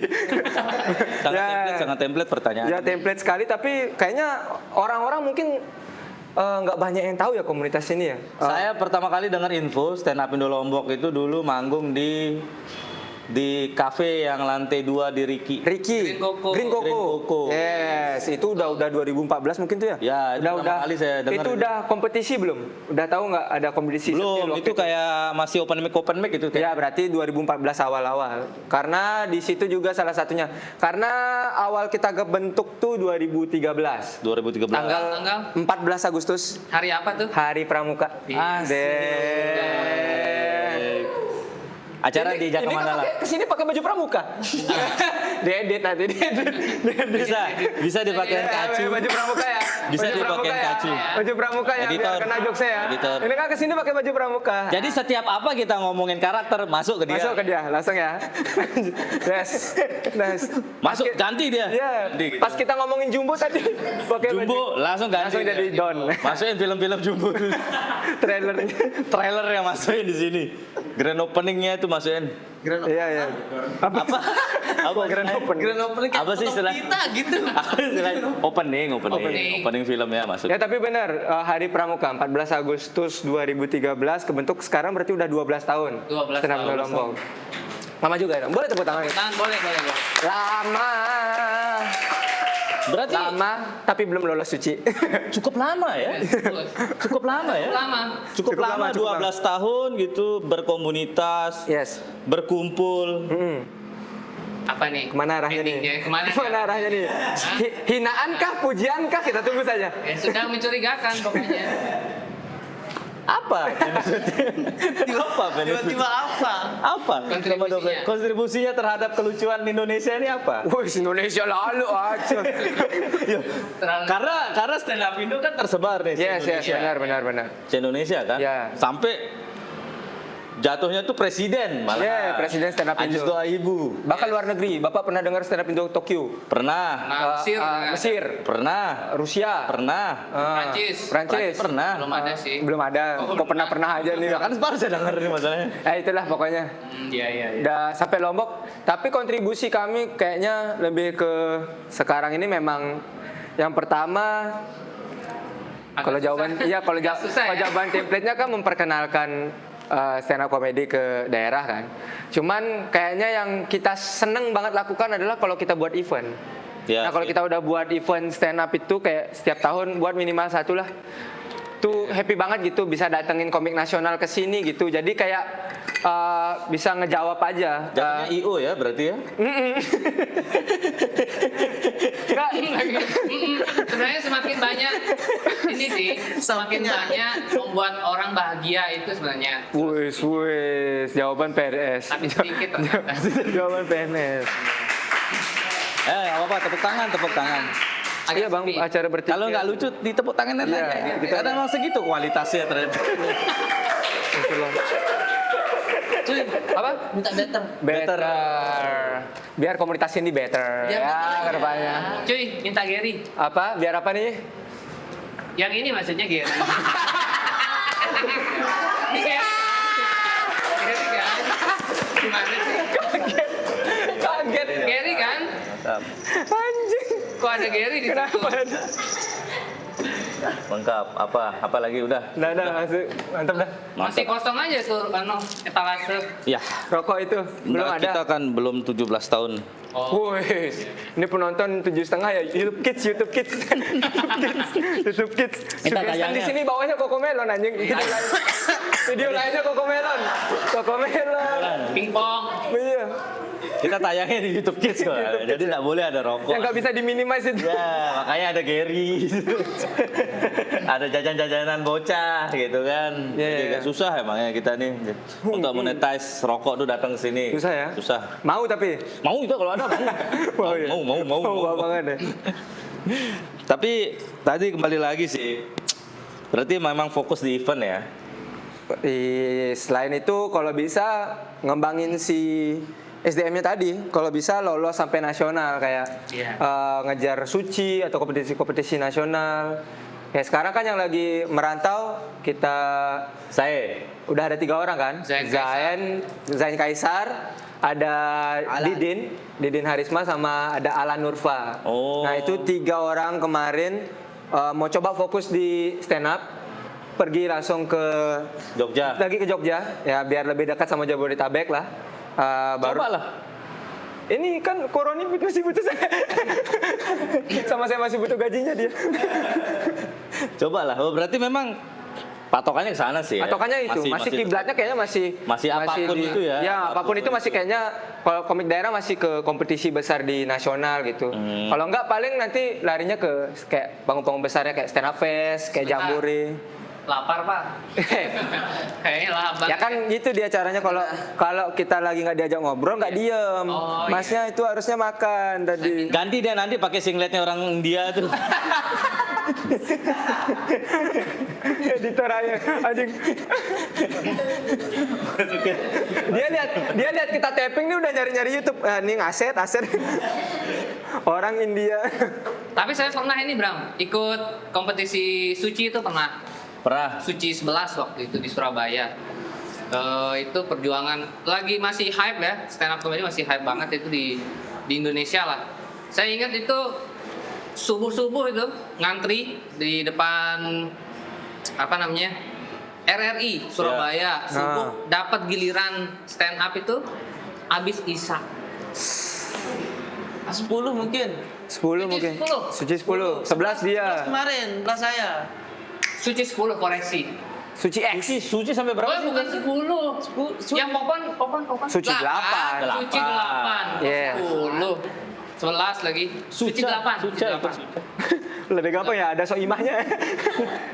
Sangat template pertanyaan. Ya template sekali, tapi kayaknya orang-orang mungkin nggak banyak yang tahu ya komunitas ini ya. Saya pertama kali dengar info stand up Indo Lombok itu dulu manggung di kafe yang lantai 2 di Riki. Ricky, Green Coco. Yes, itu udah 2014 mungkin tuh ya. Ya, itu pertama kali saya dengar Itu itu. udah kompetisi belum? Udah tahu nggak ada kompetisi? Belum, waktu itu kayak masih open mic itu Ya kayak. berarti 2014 awal-awal. Karena di situ juga salah satunya. Karena awal kita kebentuk tuh 2013. 2013. Tanggal Tanggal? 14 Agustus, Hari apa tuh? Hari Pramuka. Deh. Acara di Jakarta Ini Mandala. kesini pakai baju pramuka. Diedit nanti diedit. Bisa dipakai kacu. Baju pramuka ya. Bisa Baju dipakai pramuka ya. kacu. Baju pramuka ya. Editor. Biar kena jokes ya. Editor. Ini kan kesini pakai baju pramuka. Jadi setiap apa kita ngomongin karakter masuk ke dia. Masuk ke dia langsung ya. Yes. Nice. Masuk ganti dia. Iya. Ganti gitu. Pas kita ngomongin Jumbo tadi pakai baju. Jumbo langsung ganti. Langsung jadi Don. Masukin film-film Jumbo. Trailernya. Trailer yang masukin di sini. Grand openingnya itu masukin. Iya iya. Apa? Apa grand opening? Grand opening Apa sih istilah? kita gitu. Apa istilah? Opening filmnya masuk. Ya tapi benar, Hari Pramuka 14 Agustus 2013 kebentuk, sekarang berarti udah 12 tahun. 12 Senam tahun. Lombok. Lama juga ya. Boleh tepuk tangan. Tangan boleh. Lama. Berarti Lama tapi belum lolos suci. cukup lama ya? Cukup lama ya? Lama. Cukup lama, cukup 12 tahun gitu berkomunitas, Yes. berkumpul. Apa nih? Kemana arahnya nih? Endingnya kemana? Kemana arahnya nih? Hinaankah, pujiankah? Kita tunggu saja. Ya sudah mencurigakan pokoknya. Apa? Apa benefit? Tiba-tiba apa? Apa? Kontribusinya. Kontribusinya terhadap kelucuan Indonesia ini apa? Wih, Indonesia lalu aja. Terlalu Karena stand up Indo kan tersebar nih. Yes, benar. Se Indonesia kan? Ya. Sampai jatuhnya tuh presiden malah. Ya, presiden stand up Ajis Indo. doa ibu. Bahkan luar negeri. Bapak pernah dengar stand up Indo Tokyo? Pernah. Nah, Mesir, Mesir, Pernah. Rusia, Pernah. Prancis. Pernah. belum ada sih. Belum ada. Kok pernah aja nih. Ya kan baru saya dengar nih masalahnya. Itulah pokoknya. Iya. Udah sampai Lombok. Tapi kontribusi kami kayaknya lebih ke sekarang ini memang yang pertama kalau jawaban jawaban template-nya kan memperkenalkan stand up comedy ke daerah kan. Cuman kayaknya yang kita seneng banget lakukan adalah kalau kita buat event. Ya, Nah kalau kita udah buat event stand up itu kayak setiap tahun buat minimal satu lah. Tuh happy banget gitu bisa datengin komik nasional ke sini gitu. Jadi kayak bisa ngejawab aja. Jatuhnya IO ya berarti ya? Enggak, Sebenarnya semakin banyak ini sih, semakin banyak membuat orang bahagia itu sebenarnya. wis, jawaban PNS. Tapi sedikit ternyata. Jawaban PNS. Apa-apa, tepuk tangan. Iya bang, sepi. acara bertiga. Kalau nggak lucu ditepuk tangan Iya, aja. kita- Karena memang segitu kualitasnya ternyata. Cuy, Apa? minta better. Better. Biar komunitas ini better. Biar Ya, better. kedepannya. Cuy, minta Gary. Apa? Biar apa nih? Yang ini maksudnya Gary. Ini Gary. Gary kan? Gimana sih? Kaget. Gary kan? Mantap. Anjing. Kok ada Gary di situ? Kenapa? Lengkap. Apa lagi udah? Udah, masuk. Mantap dah. Masih kosong aja tuh etalase. Ya. Rokok itu belum Nah, ada. kita kan belum 17 tahun. Oh. Wih, ini penonton 7,5 ya. YouTube Kids. YouTube Kids. Minta Suggestion tayangnya. di sini bawahnya Cocomelon anjing. Video lainnya Cocomelon. Pingpong. Iya. Kita tayangnya di YouTube Kids kok. Jadi nggak boleh ada rokok. Yang nggak bisa diminimize itu. Ya, makanya ada Gary. Ada jajan-jajanan bocah gitu kan. Iya, Jadi iya. agak susah emangnya kita nih untuk monetize rokok tuh datang ke sini. Susah ya? Susah. Mau tapi. Mau itu kalau ada mau. Mau ya? Mau. banget ya. Tapi tadi kembali lagi sih. Berarti memang fokus di event ya. Selain itu kalau bisa ngembangin si SDM-nya tadi, kalau bisa lolos sampai nasional kayak Iya. ngejar suci atau kompetisi nasional. Kayak sekarang kan yang lagi merantau kita Saya. udah ada 3 orang kan? Zain Kaisar, ada Didin Harisma sama ada Alan Nurfa. Oh. Nah itu 3 orang kemarin mau coba fokus di stand up, pergi langsung ke Jogja. lagi ke Jogja ya biar lebih dekat sama Jabodetabek lah. Coba lah. Ini kan Koroni masih butuh saya. Sama saya masih butuh gajinya dia. Coba lah. Oh, berarti memang patokannya ke sana sih. Ya? Patokannya itu masih kiblatnya kayaknya masih apapun itu ya. Ya, apapun itu masih kayaknya kalau komik daerah masih ke kompetisi besar di nasional gitu. Kalau enggak paling nanti larinya ke kayak panggung-panggung besarnya kayak stand up fest, kayak Sebentar. Jambore. lapar Pak. Kayaknya lapar. Ya kan gitu dia caranya kalau kita lagi nggak diajak ngobrol nggak diem. Oh, Masnya itu harusnya makan tadi. Ganti deh nanti pakai singletnya orang India tuh. Editor aja anjing. dia lihat kita tapping nih udah nyari YouTube. Nih aset. Orang India. Tapi saya pernah ini Bram, ikut kompetisi suci itu pernah. Pernah. Suci 11 waktu itu di Surabaya. Itu perjuangan lagi masih hype ya, stand up comedy masih hype banget itu di Indonesia lah. Saya ingat itu subuh itu ngantri di depan apa namanya RRI Surabaya subuh dapat giliran stand up itu habis Isya. 10 mungkin. 10 mungkin. 10. Suci 10. 11 dia. Kemarin kelas saya. Suci 10 koreksi. Suci X. Suci sampai berapa? Oh, bukan 10. Yang popon. Suci 8. Suci 8. Yes. 10. 11 lagi. Suci 8. Suci 8. Lebih gampang ya, ada soimahnya.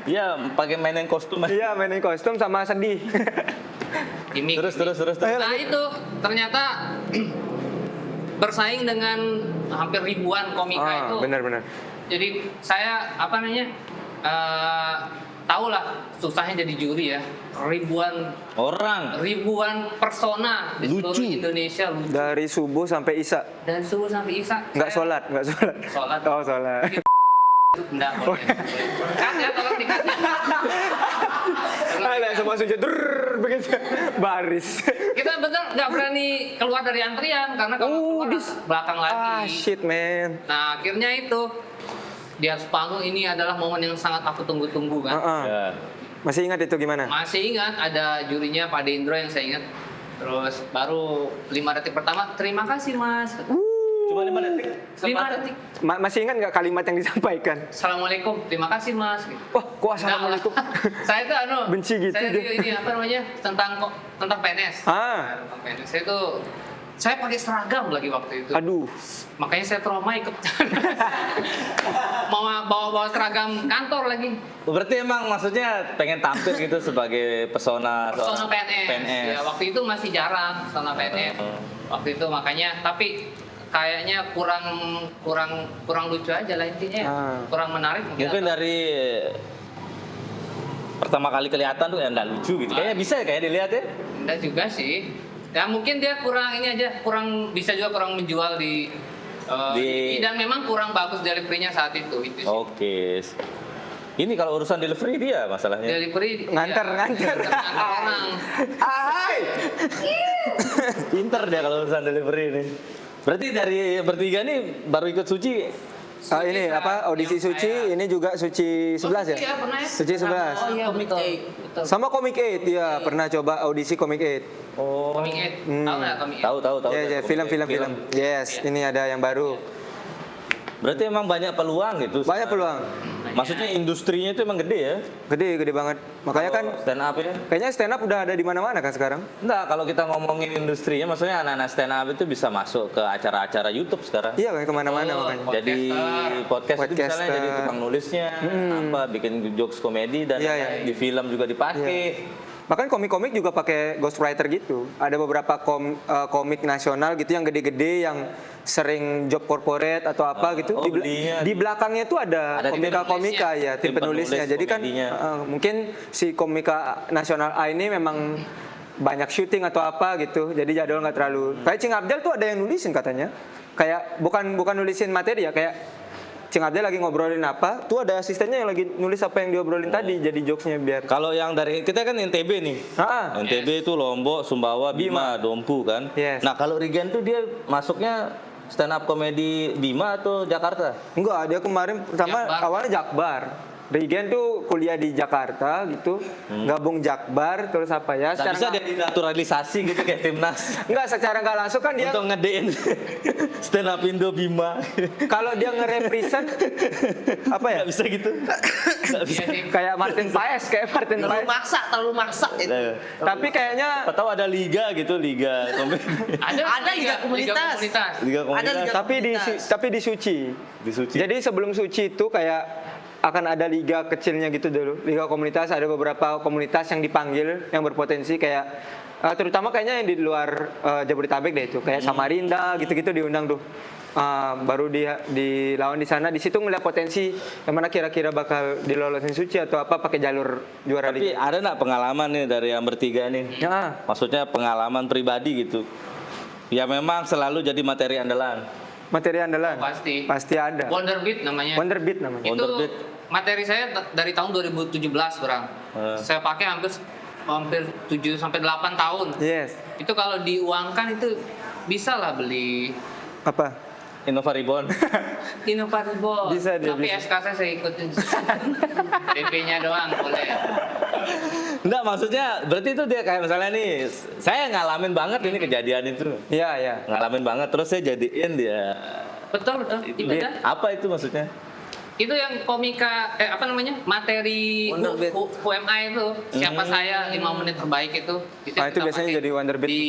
Iya, pakai mainin kostum. Iya, mainin kostum sama sedih. Gimik. Terus. Nah itu ternyata bersaing dengan hampir ribuan komika itu. Benar. Jadi saya apa namanya tahu lah susahnya jadi juri ya. Ribuan persona di seluruh Lucu. Indonesia lucu. Dari subuh sampai Isya. Dari subuh sampai Isya. Nggak sholat. Sholat. Oh, sholat. Enggak boleh. Kan ya tolong dikat. Ada semua sujud begitu baris. Kita bener nggak berani keluar dari antrian karena kalau keluar belakang lagi. Shit man. Nah akhirnya itu di atas panggung ini adalah momen yang sangat aku tunggu-tunggu kan. Ya. Masih ingat itu gimana? Masih ingat ada jurinya Pak Dendro yang saya ingat. Terus baru 5 detik pertama terima kasih Mas. Cuma 5 detik. 5 detik. Masih ingat nggak kalimat yang disampaikan? Assalamualaikum, terima kasih Mas. Wah, kok assalamualaikum? Saya tuh Benci gitu saya dia. ini apa namanya tentang PNS. Tentang PNS. Saya pakai seragam lagi waktu itu. Aduh. Makanya saya trauma ikut. Mau bawa seragam kantor lagi. Berarti emang maksudnya pengen tampil gitu sebagai pesona PNS. Ya, waktu itu masih jarang pesona PNS. Waktu itu makanya tapi kayaknya kurang lucu aja lah intinya. Kurang menarik Mungkin dari pertama kali kelihatan tuh ya nggak lucu gitu. Kayaknya bisa ya kayak dilihat ya. Enggak juga sih. Ya mungkin dia kurang ini aja, bisa juga kurang menjual di dan memang kurang bagus delivery-nya saat itu sih. Oke. Ini kalau urusan delivery dia masalahnya. Delivery Nganter. orang. Hai. Pinter dia kalau urusan delivery ini. Berarti dari bertiga nih baru ikut Suci. Ini apa audisi Suci, ini juga Suci 11 ya? Iya, pernah ya? Suci 11. Oh iya, betul. Sama Comic 8 ya, pernah coba audisi Comic 8. Oh. Comic 8. Tahu enggak Comic 8? Tahu. Ya, film. Yes, ini ada yang baru. Berarti emang banyak peluang gitu. Banyak peluang. Maksudnya industrinya itu emang gede ya? Gede banget. Makanya kan Stand up ya? kayaknya stand up udah ada di mana-mana kan sekarang. Enggak, kalau kita ngomongin industrinya maksudnya anak-anak stand up itu bisa masuk ke acara-acara YouTube sekarang. Iya kan kemana-mana makanya. Jadi podcast itu misalnya Podcaster. jadi tukang nulisnya, apa bikin jokes komedi dan Iya. di film juga dipakai. Bahkan komik-komik juga pakai ghostwriter gitu. Ada beberapa komik nasional gitu yang gede-gede yang sering job corporate atau apa gitu. belinya. Di belakangnya tuh ada Ada tim komika ya, tim Tim penulisnya. penulis Jadi kan komedinya. mungkin si komika nasional A ini memang banyak syuting atau apa gitu. Jadi jadwal nggak terlalu. Kayak Cing Abdel tuh ada yang nulisin katanya. Kayak bukan nulisin materi ya, kayak Cing Abdel lagi ngobrolin apa, tuh ada asistennya yang lagi nulis apa yang diobrolin tadi, jadi jokesnya biar. Kalau yang dari kita kan NTB nih. NTB itu Lombok, Sumbawa, Bima, Dompu kan. Yes. Nah, kalau Regen tuh dia masuknya stand up komedi Bima atau Jakarta? Enggak, dia kemarin pertama Jakbar. awalnya Jakbar. Regen tuh kuliah di Jakarta gitu, gabung Jakbar terus apa ya? Nggak bisa dia dinaturalisasi gitu kayak timnas. Enggak, secara nggak langsung kan dia Untuk ngedein stand up Indo Bima. kalau dia nge-represent apa ya? Nggak bisa gitu. Nggak bisa. Iya sih. Kayak Martin Paes. Terlalu maksa itu. Tapi kayaknya Tahu ada liga gitu, liga komedi. Ada liga komunitas. Liga komunitas. Ada liga tapi komunitas. di Suci. Di Suci. Jadi sebelum Suci itu kayak akan ada liga kecilnya gitu dulu, liga komunitas. Ada beberapa komunitas yang dipanggil yang berpotensi kayak terutama kayaknya yang di luar Jabodetabek deh itu, kayak Samarinda gitu-gitu diundang tuh. Baru dilawan di sana, di situ ngeliat potensi yang mana kira-kira bakal dilolosin Suci atau apa pakai jalur juara Tapi liga. ada nggak pengalaman nih dari yang bertiga nih? Ya, Maksudnya pengalaman pribadi gitu. Ya memang selalu jadi materi andalan. materi andalan. Pasti ada. Wonderbeat namanya. Wonderbeat namanya. Itu Wonderbeat. materi saya dari tahun 2017, Bang. Saya pakai hampir 7 sampai 8 tahun. Yes. Itu kalau diuangkan itu bisa lah beli Apa? Innova Reborn. Innovative. Bisa dia, Tapi bisa. SK saya ikutin. DP-nya doang boleh. Enggak, maksudnya berarti itu dia kayak misalnya nih, saya ngalamin banget ini kejadian itu. Iya, iya. Ngalamin banget, terus saya jadiin dia. Betul. Itu dah. Apa itu maksudnya? Itu yang komika apa namanya? Materi Wonderbeat. UMI itu. Siapa saya 5 menit terbaik itu. Itu yang kita biasanya pakai jadi Wonderbeat. di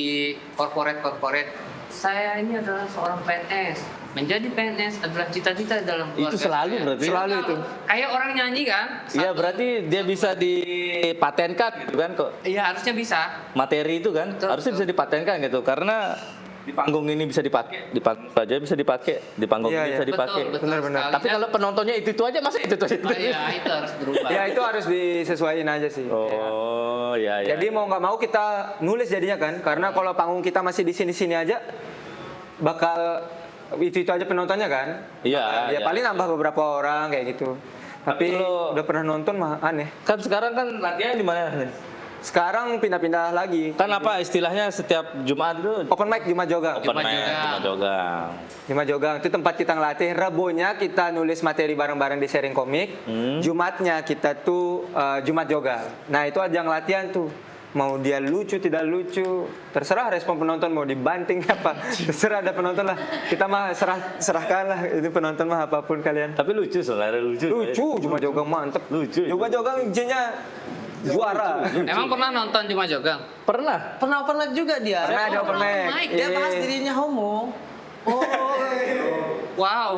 corporate. Saya ini adalah seorang PNS. Menjadi PNS adalah cita-cita dalam keluarga. Itu selalu saya. berarti? Selalu itu. Kayak orang nyanyi kan? Iya, berarti dia bisa dipatenkan gitu kan kok. Iya, harusnya bisa. Materi itu kan Betul, harusnya bisa dipatenkan gitu karena di panggung ini bisa dipakai, di panggung saja bisa dipakai, di panggung Iya, ini iya. bisa dipakai. Betul Benar-benar. sekali. Tapi kalau penontonnya itu aja masa itu aja. Oh iya, itu harus berubah. Ya itu harus disesuaikan aja sih. Oh, ya ya. Jadi mau nggak mau kita nulis jadinya kan, karena kalau panggung kita masih di sini-sini aja, bakal itu aja penontonnya kan. Iya, Ya iya. paling nambah beberapa orang kayak gitu. Tapi kalau- udah pernah nonton mah aneh. Kan sekarang kan latihan di mana nih? Sekarang pindah-pindah lagi. Kan apa istilahnya setiap Jumat itu Open mic Jumat Jogang. open Jumat mic, Jogang. Jumat Jogang. Jumat Jogang itu tempat kita ngelatih. Rabunya kita nulis materi bareng-bareng di sharing komik. Jumatnya kita tuh Jumat Jogang. Nah itu ajang latihan tuh. Mau dia lucu tidak lucu, terserah respon penonton mau dibanting apa, terserah ada penonton lah. Kita mah serahkan lah ini penonton mah apapun kalian. Tapi lucu sebenarnya lucu. Lucu, Jumat Jogang mantep. Lucu. Jumat Jogang izinnya juara. Emang pernah nonton Cuma Jogang? Pernah. Pernah open mic juga dia. Pernah ada open Open mic. mic, Dia bahas Iya. dirinya homo. Oh, Wow.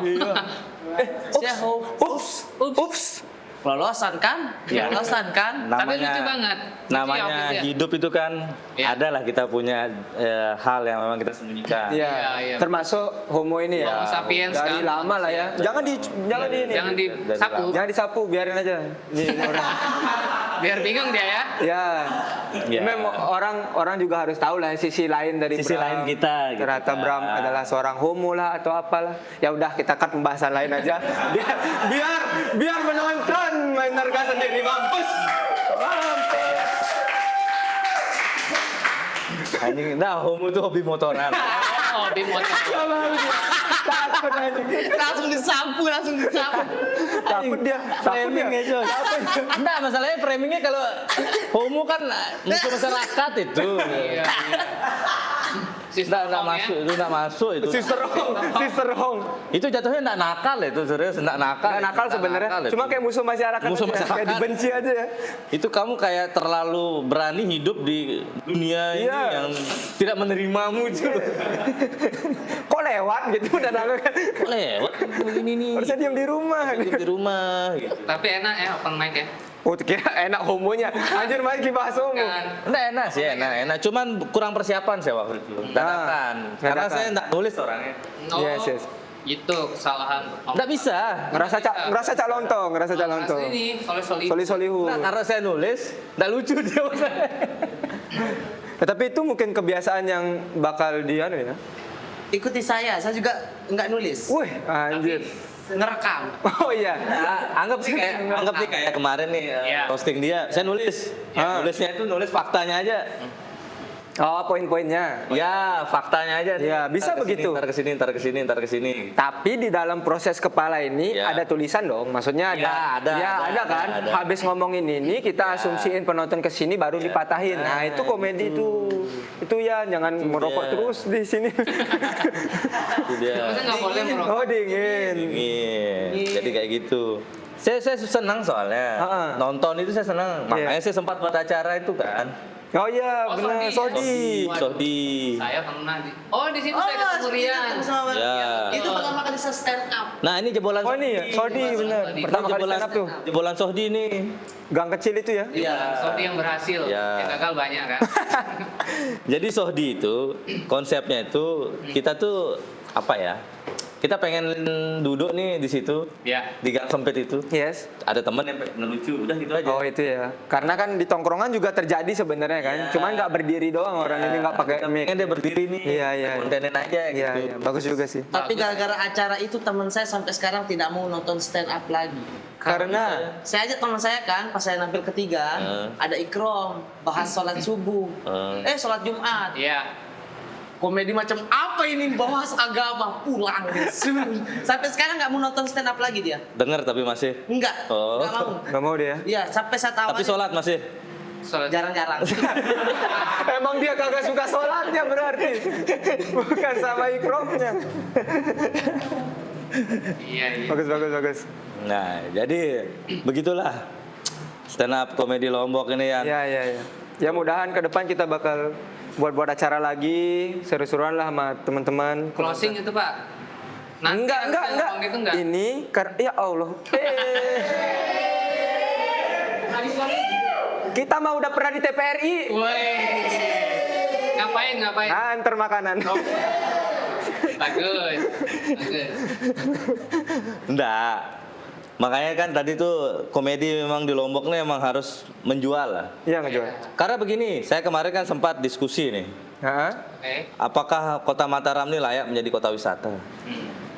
dia homo. Ups. Lolosan kan? Ya. Lolosan kan? Tapi lucu banget. Lucu ya, Namanya outfitnya. hidup itu kan Iya. adalah kita punya hal yang memang kita sembunyikan. Iya, Iya. termasuk homo ini ya. Homo sapiens Dari kan. lama lah ya. Jangan di ini. Jangan disapu. Jangan disapu, biarin aja. Ini orang. Biar bingung dia ya. Ya. Ya. Memang orang juga harus tahu lah sisi lain dari Sisi Bram. lain kita, gitu Ternyata kan. Bram adalah seorang homo lah atau apalah. Ya udah kita cut pembahasan lain aja. biar menonton menerka sendiri mampus. Anjing, nah homo itu hobi motoran. Oh, di motor. Takut anjing. Langsung disapu. Takut dia. Framing aja. Nah, masalahnya framingnya kalau homo kan musuh masyarakat itu. Iya. Nggak masuk, itu nggak masuk itu. Sister Hong. Itu jatuhnya nggak nakal itu serius, nggak nakal. Nggak nakal sebenarnya. Cuma kayak musuh masyarakat. Musuh aja. masyarakat. Kayak dibenci aja ya. Itu kamu kayak terlalu berani hidup di dunia ini Iya. yang tidak menerimamu itu. Kok lewat gitu udah nakal kan. Lewat begini nih. Harusnya diam di rumah. Hidup di rumah gitu. Tapi enak ya open mic ya. Oh, kira enak homonya. Anjir main kibahas homo. Kan. Enggak enak sih, enak. Cuman kurang persiapan saya waktu itu. Dadakan. Karena dadakan. saya enggak nulis orangnya. Oh, Yes. Itu kesalahan. Enggak bisa. Ngerasa cak lontong. Ini solid. Solihu. Nah, karena saya nulis, enggak lucu dia. Tapi itu mungkin kebiasaan yang bakal ya. Ikuti saya juga nggak nulis. Wih, anjir. Ngerekam. Oh iya. Anggap sih kayak kemarin nih Iya. posting dia, saya nulis. Nulisnya itu nulis faktanya aja. Oh, poin-poinnya. Ya, faktanya aja. Ya, bisa Ntar begitu. Ntar kesini. Tapi di dalam proses kepala ini Ya. ada tulisan dong. Maksudnya Ya, ada, Ya, ada, ada kan. ada. Habis ngomongin ini kita asumsiin penonton ke sini baru dipatahin. Nah, itu komedi tuh. Itu ya jangan merokok dia. terus di sini. Itu dia. Maksudnya nggak boleh merokok. Oh, dingin. Dingin. Jadi kayak gitu. Saya senang soalnya. Nonton itu saya senang. Makanya saya sempat buat acara itu kan. Oh iya, Oh, benar. Sodi. Sodi. Saya pernah di situ saya ketemu Rian. Ya. Itu pertama kali saya stand up. Nah, ini jebolan Oh ini ya, Sodi benar. Sodi. Pertama kali jebolan stand up tuh. Jebolan Sohdi nih. Gang kecil itu ya. Iya. Sodi yang berhasil, Ya. yang gagal banyak kan. Jadi Sohdi itu konsepnya itu kita tuh apa ya? Kita pengen duduk nih di situ Ya. di gang sempit itu. Yes. Ada teman yang lucu, udah gitu aja. Oh itu ya. Karena kan di tongkrongan juga terjadi sebenarnya kan. Iya. Cuman nggak berdiri doang orang ini nggak pakai mic. Pengen dia berdiri nih. Iya, iya. Kontenin aja Iya, gitu. iya. Bagus juga sih. Tapi gara-gara acara itu teman saya sampai sekarang tidak mau nonton stand up lagi. Karena Saya ajak teman saya kan, pas saya nampil ketiga, ada ikrom, bahas sholat subuh, sholat Jumat. Iya. Komedi macam apa ini, bahas agama, pulang. Sampai sekarang nggak mau nonton stand up lagi dia. Dengar tapi masih. Enggak, Oh. nggak mau. nggak mau dia. Iya, sampai saya tahu Tapi aja, sholat masih. Sholat jarang-jarang. Emang dia kagak suka sholatnya berarti. Bukan sama ikromnya. Iya, iya. Bagus, bagus, bagus. Nah, jadi begitulah stand up komedi Lombok ini ya. Iya, iya, iya. Ya mudahan ke depan kita bakal buat acara lagi, seru-seruan lah sama teman-teman. Closing itu, Pak. Nanti Enggak, harus enggak, yang enggak. ngomong gitu enggak? Ini ya Allah. Kita mah udah pernah di TPRI. Woi. Ngapain? Antar makanan. Bagus. Bagus. Enggak. Makanya kan tadi tuh komedi memang di Lombok nih emang harus menjual lah. Iya ngejual. Karena begini, saya kemarin kan sempat diskusi nih. Heeh. Oke. Apakah Kota Mataram ini layak menjadi kota wisata?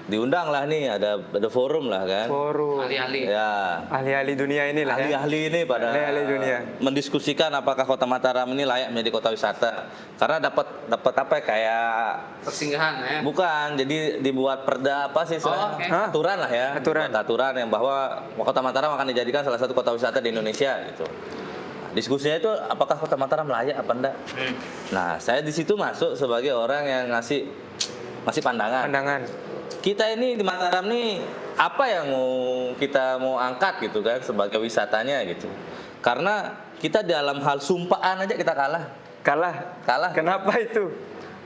Diundang lah nih, ada forum lah kan. Forum. Ahli-ahli. Ya, Ahli-ahli dunia ini lah ya. ahli-ahli ini pada Ahli-ahli dunia. mendiskusikan apakah Kota Mataram ini layak menjadi kota wisata. Karena dapat apa ya, kayak Persinggahan ya. bukan, jadi dibuat perda apa sih istilahnya? oke. Hah? Aturan lah ya. Aturan. Buat aturan yang bahwa Kota Mataram akan dijadikan salah satu kota wisata di Indonesia gitu. Nah, diskusinya itu apakah Kota Mataram layak apa enggak? Nah, saya di situ masuk sebagai orang yang ngasih pandangan. Pandangan. Kita ini di Mataram nih apa yang kita mau angkat gitu kan sebagai wisatanya gitu. Karena kita dalam hal sumpahan aja kita kalah. Kalah. Kenapa itu?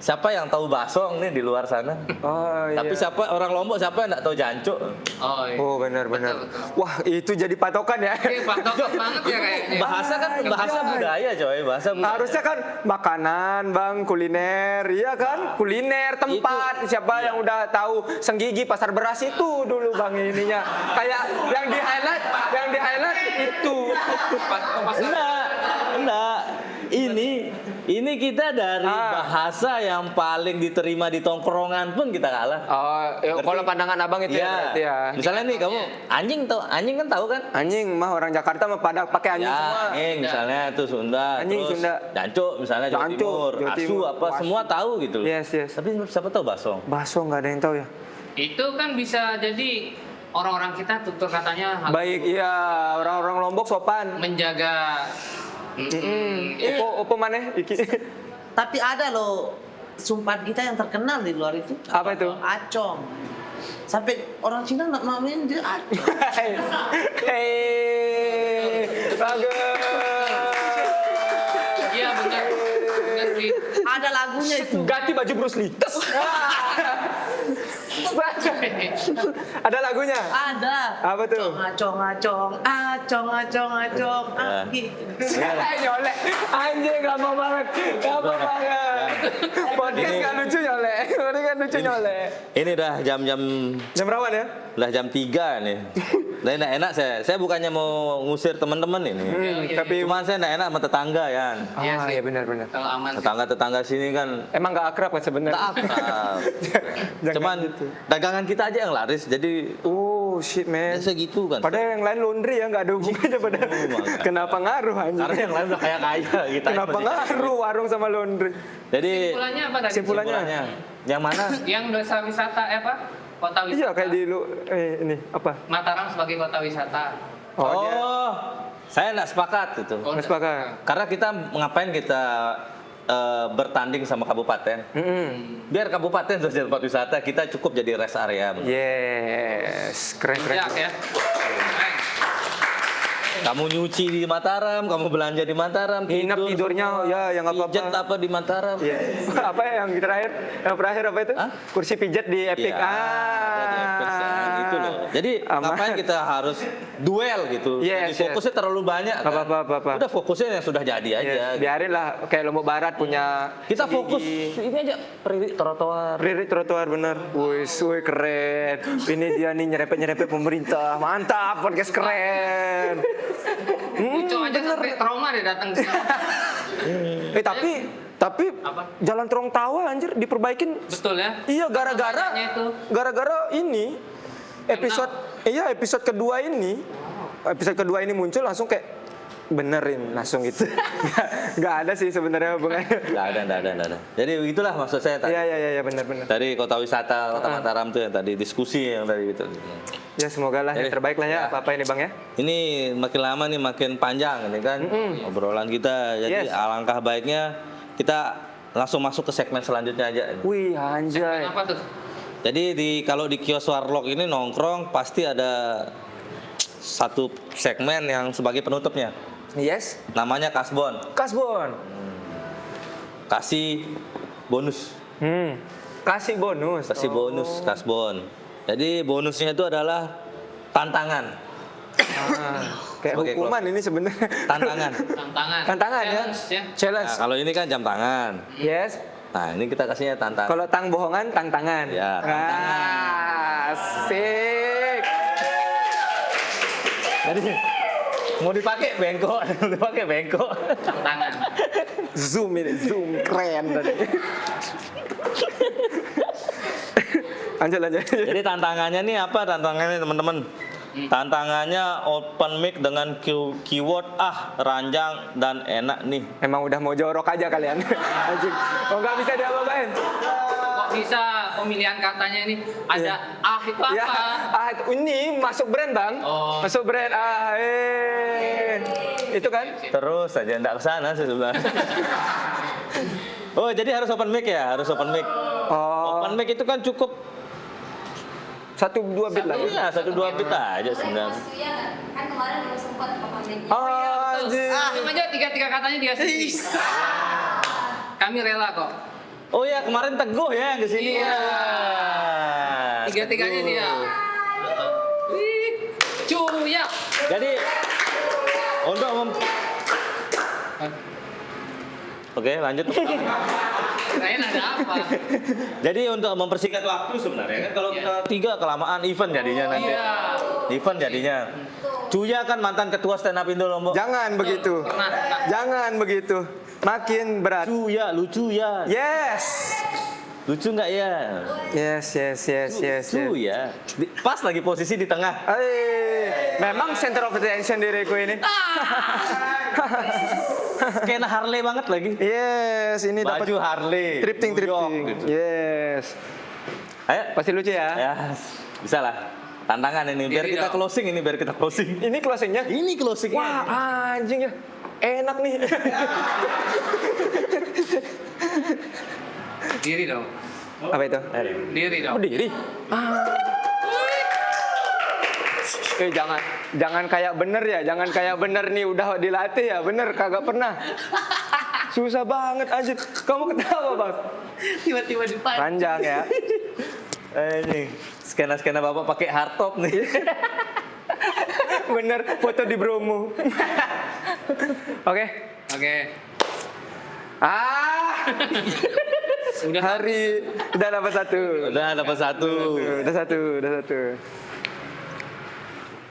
Siapa yang tahu basong nih di luar sana? Oh iya. Tapi siapa orang Lombok siapa yang nggak tahu jancuk? Oh, iya. Oh benar. Betul. Wah itu jadi patokan ya. Oke, patokan banget ya kayaknya. Bahasa kan bahasa budaya coy, bahasa budaya. Harusnya kan makanan bang, kuliner, iya kan? Kuliner tempat. Siapa yang udah tahu Senggigi pasar beras itu dulu bang ininya. Kayak yang di highlight itu. Enggak. Ini kita dari bahasa yang paling diterima di tongkrongan pun kita kalah. Oh, kalau pandangan abang itu ya berarti ya. Misalnya nih kamu anjing kan tahu kan? Anjing mah orang Jakarta mah pada pakai anjing semua. Anjing misalnya itu Sunda, Anjing terus Sunda. jancuk misalnya Jawa Jancuk, Timur, Jawa asu Timur, apa asu. semua tahu gitu loh. Yes. Tapi siapa tahu basong? Bakso nggak ada yang tahu ya. Itu kan bisa jadi orang-orang kita tutur katanya harus Baik, iya orang-orang Lombok sopan. menjaga Opo mana? Iki. Tapi ada loh sumpah kita yang terkenal di luar itu. Apa itu? Acong. Sampai orang Cina nggak main dia acong. Hei, bagus. Iya benar. Benar sih. Ada lagunya itu. Ganti baju Bruce Lee. Tes. Ada lagunya. Ada. Apa tuh? Acong, Ya. Nyolek. Anjing gampang banget. Podcast nggak lucu nyolek. Podcast kan lucu nyolek. Ini udah jam-jam Jam berapa ya? udah jam 3 nih. Udah enak saya bukannya mau ngusir teman-teman ini. Tapi Cuman saya enak sama tetangga ya. Iya sih. iya benar. Kalau aman sih. Tetangga sini kan Emang nggak akrab kan sebenarnya? tak akrab. Jangan Cuman gitu. dagangan kita aja yang laris. Jadi Oh shit man. biasa gitu kan. Padahal yang lain laundry ya nggak ada hubungannya padahal. makanya. Kenapa ngaruh anjing? Karena yang lain udah kaya-kaya kita. Kenapa masih- ngaruh warung sama laundry? Jadi Kesimpulannya apa tadi? Kesimpulannya? yang mana? Yang desa wisata apa? Kota wisata. Iya kayak di lu ini apa? Mataram sebagai kota wisata. Oh, saya nggak sepakat itu. Nggak sepakat. Karena kita ngapain kita bertanding sama kabupaten? Biar kabupaten jadi tempat wisata, kita cukup jadi rest area. Yes, keren. Ya, ya. Keren. Kamu nyuci di Mataram, kamu belanja di Mataram, Nginep tidur tidurnya, semua. ya, yang nggak apa-apa. Pijat apa di Mataram. Iya. Apa ya yang terakhir? Yang terakhir apa itu? Hah? Kursi pijat di Epic. Iya, ada di Apex, ya, gitu loh. Jadi Aman. ngapain kita harus duel gitu? Yes, Jadi fokusnya terlalu banyak. Nggak kan? apa-apa. Udah fokusnya yang sudah jadi aja. Yes, biarin lah kayak Lombok Barat punya Kita fokus Gigi. ini aja trotoar. Ririt trotoar bener. Wih, keren. Ini dia nih nyerepet pemerintah. Mantap, podcast keren. Uco aja sampai trauma deh datang ke sini. Tapi Apa? jalan Terong Tawa anjir diperbaikin. Betul ya? Iya, Banyaknya itu. gara-gara ini episode kedua ini. Episode kedua ini muncul langsung kayak benerin langsung gitu. Nggak ada sih sebenarnya hubungannya. Nggak ada. Jadi begitulah maksud saya tadi. Iya, benar. Tadi kota wisata, kota Mataram tuh yang tadi diskusi yang tadi gitu. Ya semoga lah yang Jadi, terbaik lah ya, ya. apa-apa ini Bang ya. Ini makin lama nih makin panjang ini kan obrolan kita. Jadi Yes. alangkah baiknya kita langsung masuk ke segmen selanjutnya aja. Wih, anjay. Apa tuh? Jadi kalau di kios Warlock ini nongkrong pasti ada satu segmen yang sebagai penutupnya. Yes. Namanya Kasbon. Kasbon. Kasih bonus. Kasih bonus. Kasih bonus Kasbon. Jadi bonusnya itu adalah tantangan. Kayak Sebagai hukuman ini sebenarnya. Tantangan. Tantangan ya. Challenge, ya. Challenge. Nah, kalau ini kan jam tangan. Yes. Nah, ini kita kasihnya tantangan. Kalau tang bohongan, tangan. Ya, tantangan. Asik. Jadi mau dipakai bengkok, mau dipakai bengkok. Tantangan. Zoom ini, zoom keren tadi. lanjut. Jadi tantangannya nih apa tantangannya teman-teman? Tantangannya open mic dengan keyword ranjang dan enak nih. Emang udah mau jorok aja kalian. Anjing. Oh nggak bisa diapa-apain. Kok bisa pemilihan katanya ini ada itu apa? Ya, ini masuk brand bang. Oh. Masuk brand. Itu kan? Terus aja enggak ke sana sih sebenarnya. Oh, jadi harus open mic ya? Harus open mic. Oh, Open mic itu kan cukup 1-2 bit lah. iya 1-2 bit aja sebenarnya. Kan kemarin belum sempat pemainnya. Oh, anjing. Langsung aja tiga katanya dia sendiri. Kami rela kok. Oh ya, kemarin Teguh ya ke sini. Iya. Wah, Tiga-tiganya Teguh. dia. Wih, cuyak. Jadi untuk Oke, lanjut. Kirain ada apa? Jadi untuk mempersingkat waktu sebenarnya kan kalau kita tiga kelamaan event jadinya nanti. Iya. Event jadinya. Cuya kan mantan ketua stand up Indo Lombok. Jangan begitu. Pernah. Jangan begitu. Makin berat. Cuya, lucu ya. Yes. Lucu nggak ya? Yes. Cuya. Pas lagi posisi di tengah. Memang center of attention diriku ini. Skena Harley banget lagi. Yes, ini dapat Baju Harley. Tripting. New York, gitu. Yes. Ayo, Pasti lucu ya. ya bisa lah. Tantangan ini biar Diri kita dong. closing ini biar kita closing. Ini closingnya. Ini closingnya. Wah, anjing ya. Enak nih. Diri dong. Apa itu? Diri dong. Berdiri. Jangan kayak bener ya, jangan kayak bener nih udah dilatih ya, bener kagak pernah. Susah banget anjir. Kamu ketawa bang? Tiba-tiba di depan. Panjang ya. Ini skena bapak pakai hardtop nih. Bener foto di Bromo. Oke. Oke. Udah Hari udah dapat satu. Udah dapat satu. Udah satu.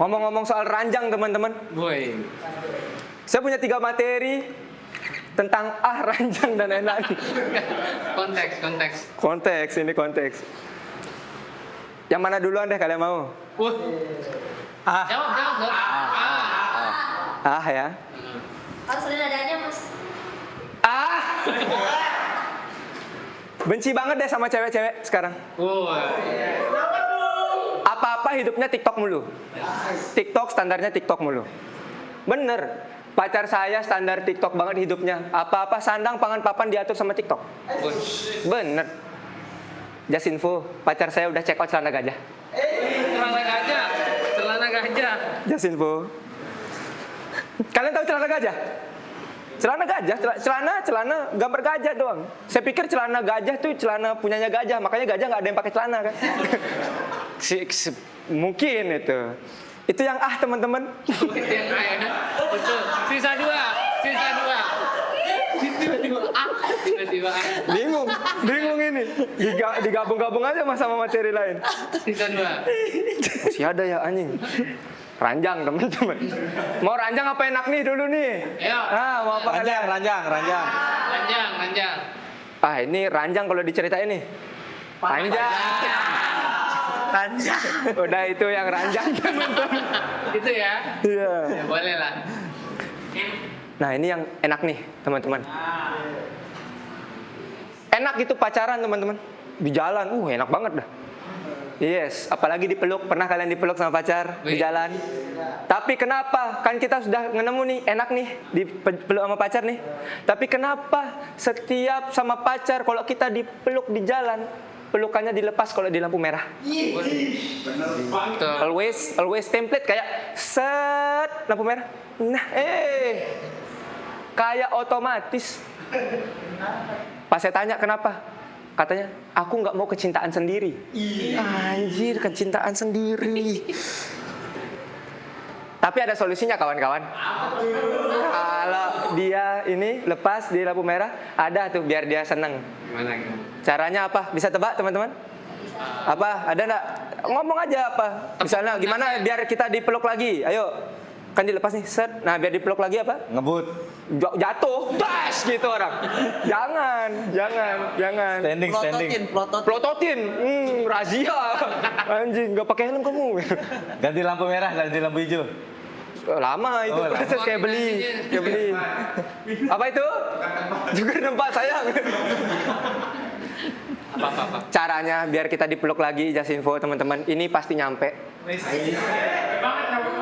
Ngomong-ngomong soal ranjang teman-teman, boy. saya punya 3 materi tentang ranjang dan enak. Konteks. Ini konteks. Yang mana duluan deh kalian mau? Wah. Jawab. Ya. Harus ada nadanya mas. Benci banget deh sama cewek-cewek sekarang. Wah. Apa-apa hidupnya TikTok mulu. TikTok standarnya TikTok mulu. Bener. Pacar saya standar TikTok banget hidupnya. Apa-apa sandang pangan papan diatur sama TikTok. Bener. Just info, pacar saya udah check out celana gajah. Celana gajah. Just info. Kalian tahu celana gajah? Celana gajah, celana gambar gajah doang. Saya pikir celana gajah tuh celana punyanya gajah, makanya gajah nggak ada yang pakai celana kan? Mungkin itu. Itu yang teman-teman. Betul. Sisa dua. Tiba-tiba Bingung ini. Digabung-gabung aja sama materi lain. sisa dua. Masih ada ya anjing. Ranjang teman-teman. Mau ranjang apa enak nih dulu nih? Ayo. Mau apa kalian? Ranjang. Ranjang. Ini ranjang kalau diceritain nih. Panjang. Udah itu yang ranjang teman-teman. Itu ya. Iya. Ya, boleh lah. Nah ini yang enak nih teman-teman. Enak itu pacaran teman-teman. Di jalan, enak banget dah. Yes, apalagi dipeluk. Pernah kalian dipeluk sama pacar di jalan? Tapi kenapa? Kan kita sudah nemu nih, enak nih dipeluk sama pacar nih. Tapi kenapa setiap sama pacar kalau kita dipeluk di jalan, pelukannya dilepas kalau di lampu merah? Betul. Always template kayak set lampu merah. Nah, kayak otomatis. Pas saya tanya kenapa? Katanya, aku nggak mau kecintaan sendiri. Anjir, kecintaan sendiri. Tapi ada solusinya kawan-kawan. Kalau dia ini lepas di lampu merah, ada tuh biar dia seneng. Gimana? Caranya apa? Bisa tebak teman-teman? Apa? Ada nggak? Ngomong aja apa? Misalnya gimana biar kita dipeluk lagi? Ayo. Kan dilepas nih, set. Nah biar dipeluk lagi apa? Ngebut. Jatuh, das gitu orang. Jangan. Standing. Plototin, razia. Anjing, nggak pakai helm kamu. Ganti lampu merah, ganti lampu hijau. Lama itu lama. proses kayak beli. Apa itu? Juga nempak sayang. Apa? Caranya biar kita dipeluk lagi, Jasinfo teman-teman. Ini pasti nyampe.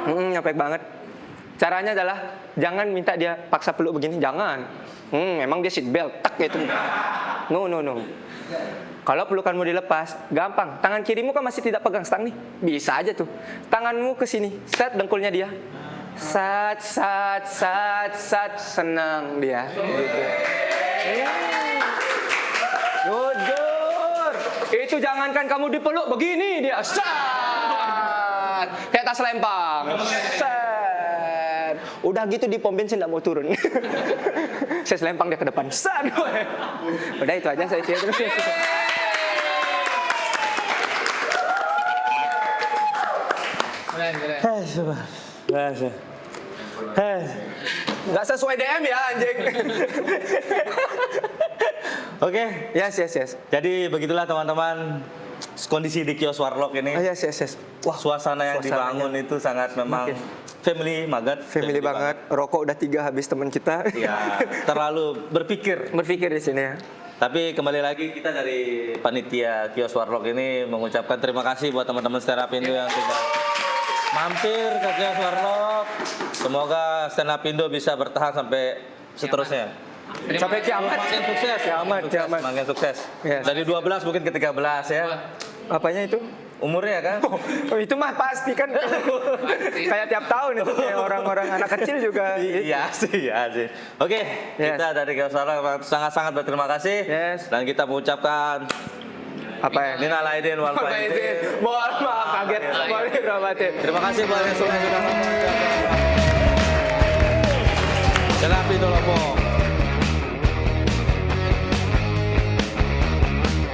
Nyampe banget. Caranya adalah jangan minta dia paksa peluk begini, jangan. Emang dia seat belt, tak gitu. No. Kalau pelukanmu dilepas, gampang. Tangan kirimu kan masih tidak pegang stang nih. Bisa aja tuh. Tanganmu ke sini, set dengkulnya dia. Sat, senang dia. Gitu. Jujur. Itu jangankan kamu dipeluk begini dia. Sat. Kayak tas lempang. Sat. Udah gitu di pom bensin nggak mau turun. Saya selempang dia ke depan. Sat. Udah itu aja saya cerita terus. Nggak sesuai DM ya anjing. Oke. Yes. Jadi begitulah teman-teman kondisi di kios Warlock ini. Yes. Wah, suasana yang dibangun itu sangat memang family banget. Rokok udah 3 habis teman kita. Ya, terlalu berpikir Berpikir di sini ya. Tapi kembali lagi kita dari panitia kios Warlock ini mengucapkan terima kasih buat teman-teman stand up Indo yang sudah mampir ke kios Warlock. Semoga stand up Indo bisa bertahan sampai seterusnya. Sampai kiamat. Makin sukses. Kiamat. Makin sukses. Yes. Dari 12 mungkin ke 13 ya. Apanya itu? Umurnya kan? Oh, itu mah pasti kan. Kayak tiap tahun itu kayak orang-orang anak kecil juga. Iya sih. Oke, Yes. kita dari kios Warlock sangat-sangat berterima kasih. Yes. Dan kita mengucapkan Apa ya? Minal aidin wal faizin. Mohon maaf kaget. Terima kasih buat yang sudah menonton. Stand up Indo Lombok.